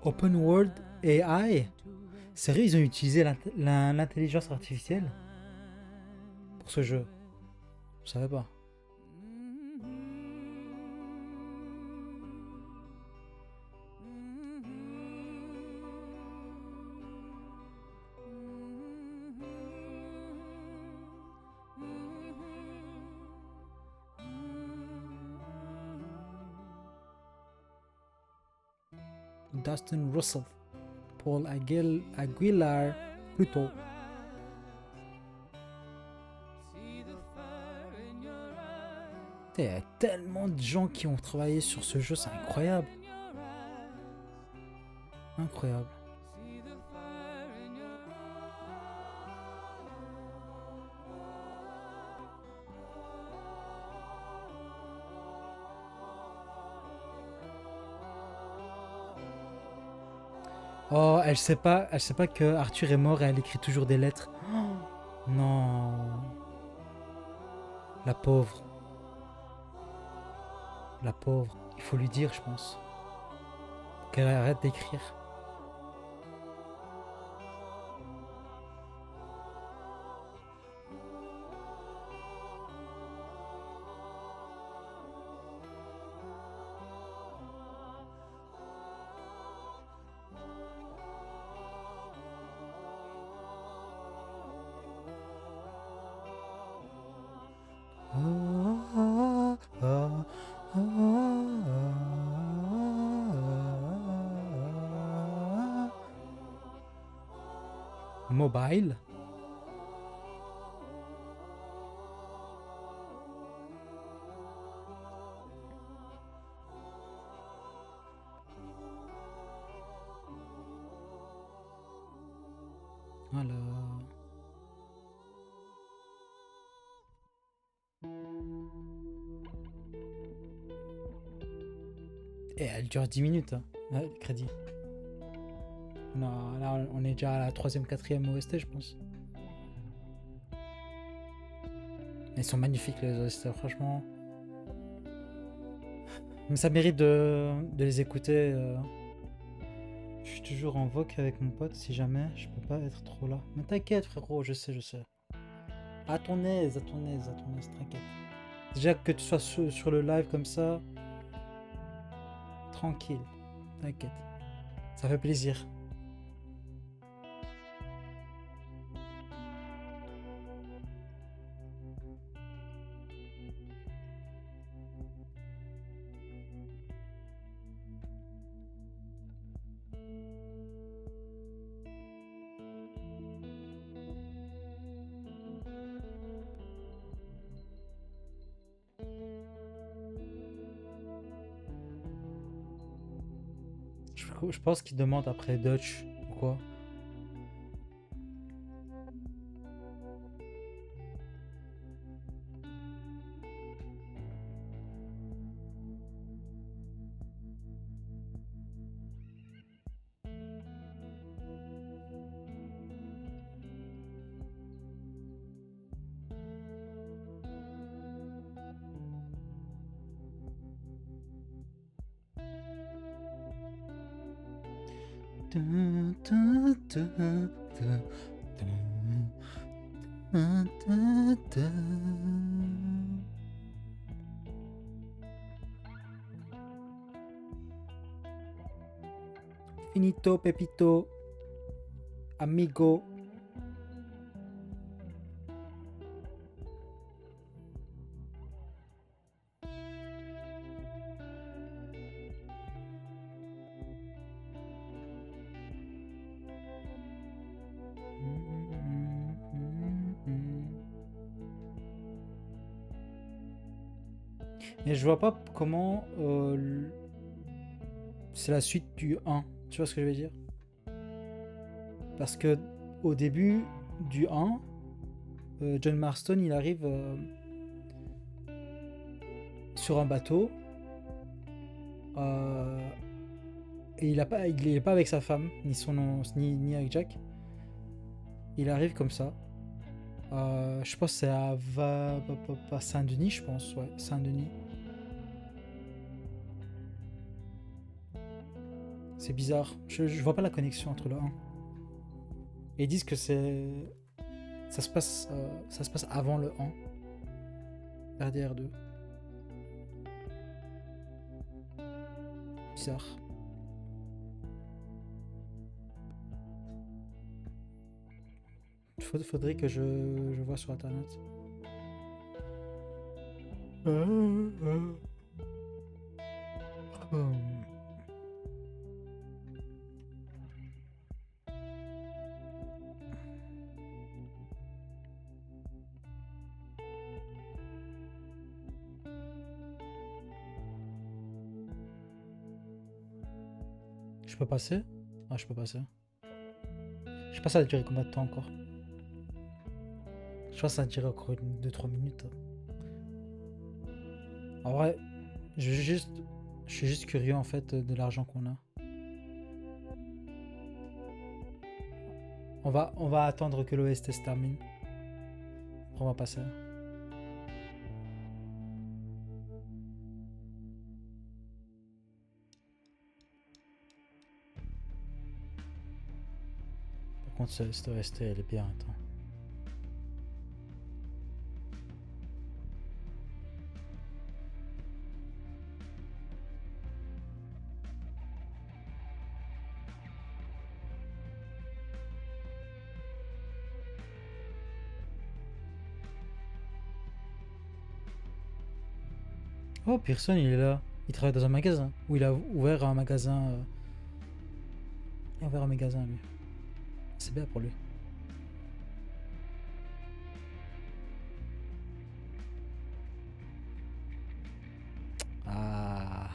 Open World AI. Sérieux, ils ont utilisé l'intelligence artificielle pour ce jeu. Je savais pas. Dustin Russell, Paul Aguilar, plutôt. Il y a tellement de gens qui ont travaillé sur ce jeu, c'est incroyable. Incroyable. Oh, elle sait pas que Arthur est mort et elle écrit toujours des lettres. Oh, non. La pauvre. La pauvre. Il faut lui dire, je pense. Qu'elle arrête d'écrire. Mobile. Voilà. Et elle dure 10 minutes, hein, le crédit. Non, là on est déjà à la 3e, 4e OST, je pense. Ils sont magnifiques les OST, franchement. Mais ça mérite de les écouter. Je suis toujours en voc avec mon pote, si jamais je peux pas être trop là. Mais t'inquiète frérot, je sais. À ton aise, t'inquiète. Déjà que tu sois sur le live comme ça, tranquille, t'inquiète. Ça fait plaisir. Je pense qu'il demande après Dutch ou quoi. Finito, Pepito, amigo. Et je vois pas comment c'est la suite du 1. Tu vois ce que je veux dire? Parce que au début du 1, John Marston il arrive sur un bateau et il est pas avec sa femme ni avec Jack. Il arrive comme ça. Je pense que c'est à Saint-Denis, je pense, ouais, Saint-Denis. C'est bizarre, je vois pas la connexion entre le 1. Et ils disent que ça se passe avant le 1. RDR2. Bizarre. Faudrait que je vois sur internet. Je peux passer? Ah, je peux passer. Je sais pas, ça va durer combien de temps encore? Je pense que ça va durer encore 2-3 minutes. En vrai, je suis juste curieux en fait de l'argent qu'on a. On va attendre que l'OST se termine. Après, on va passer. Par contre, cette OST, elle est bien. Attends. Oh, Pearson, il est là. Il travaille dans un magasin. Ou il a ouvert un magasin. Il a ouvert un magasin, lui. C'est bien pour lui. Ah.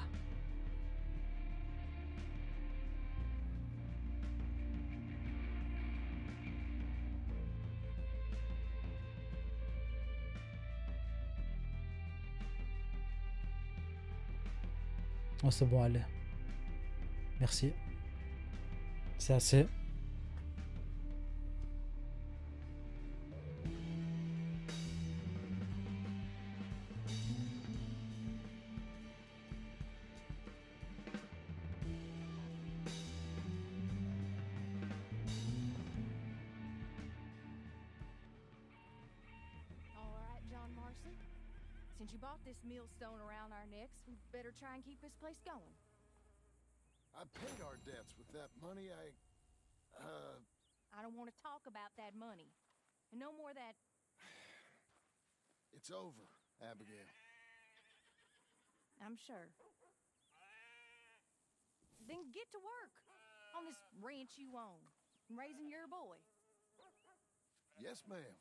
Oh, c'est bon, allez. Merci. C'est assez. Since you bought this millstone around our necks, we better try and keep this place going. I paid our debts with that money. I don't want to talk about that money. And no more that... It's over, Abigail. I'm sure. Then get to work on this ranch you own, and raising your boy. Yes, ma'am.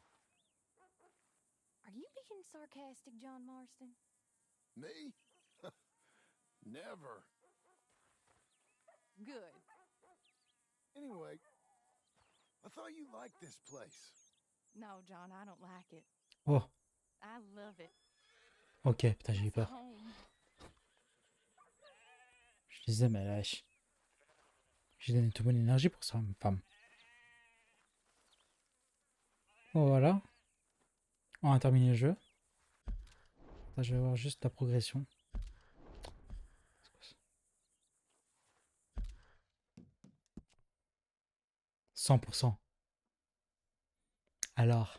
Are you being sarcastic, John Marston? Me? Never. Good. Anyway, I thought you liked this place. No, John, I don't like it. Oh, I love it. ok, putain, j'ai eu peur. Home. Je disais, mais lâche. J'ai donné toute mon énergie pour ça, femme. Bon, voilà. On a terminé le jeu. Là, je vais voir juste la progression. 100%. Alors,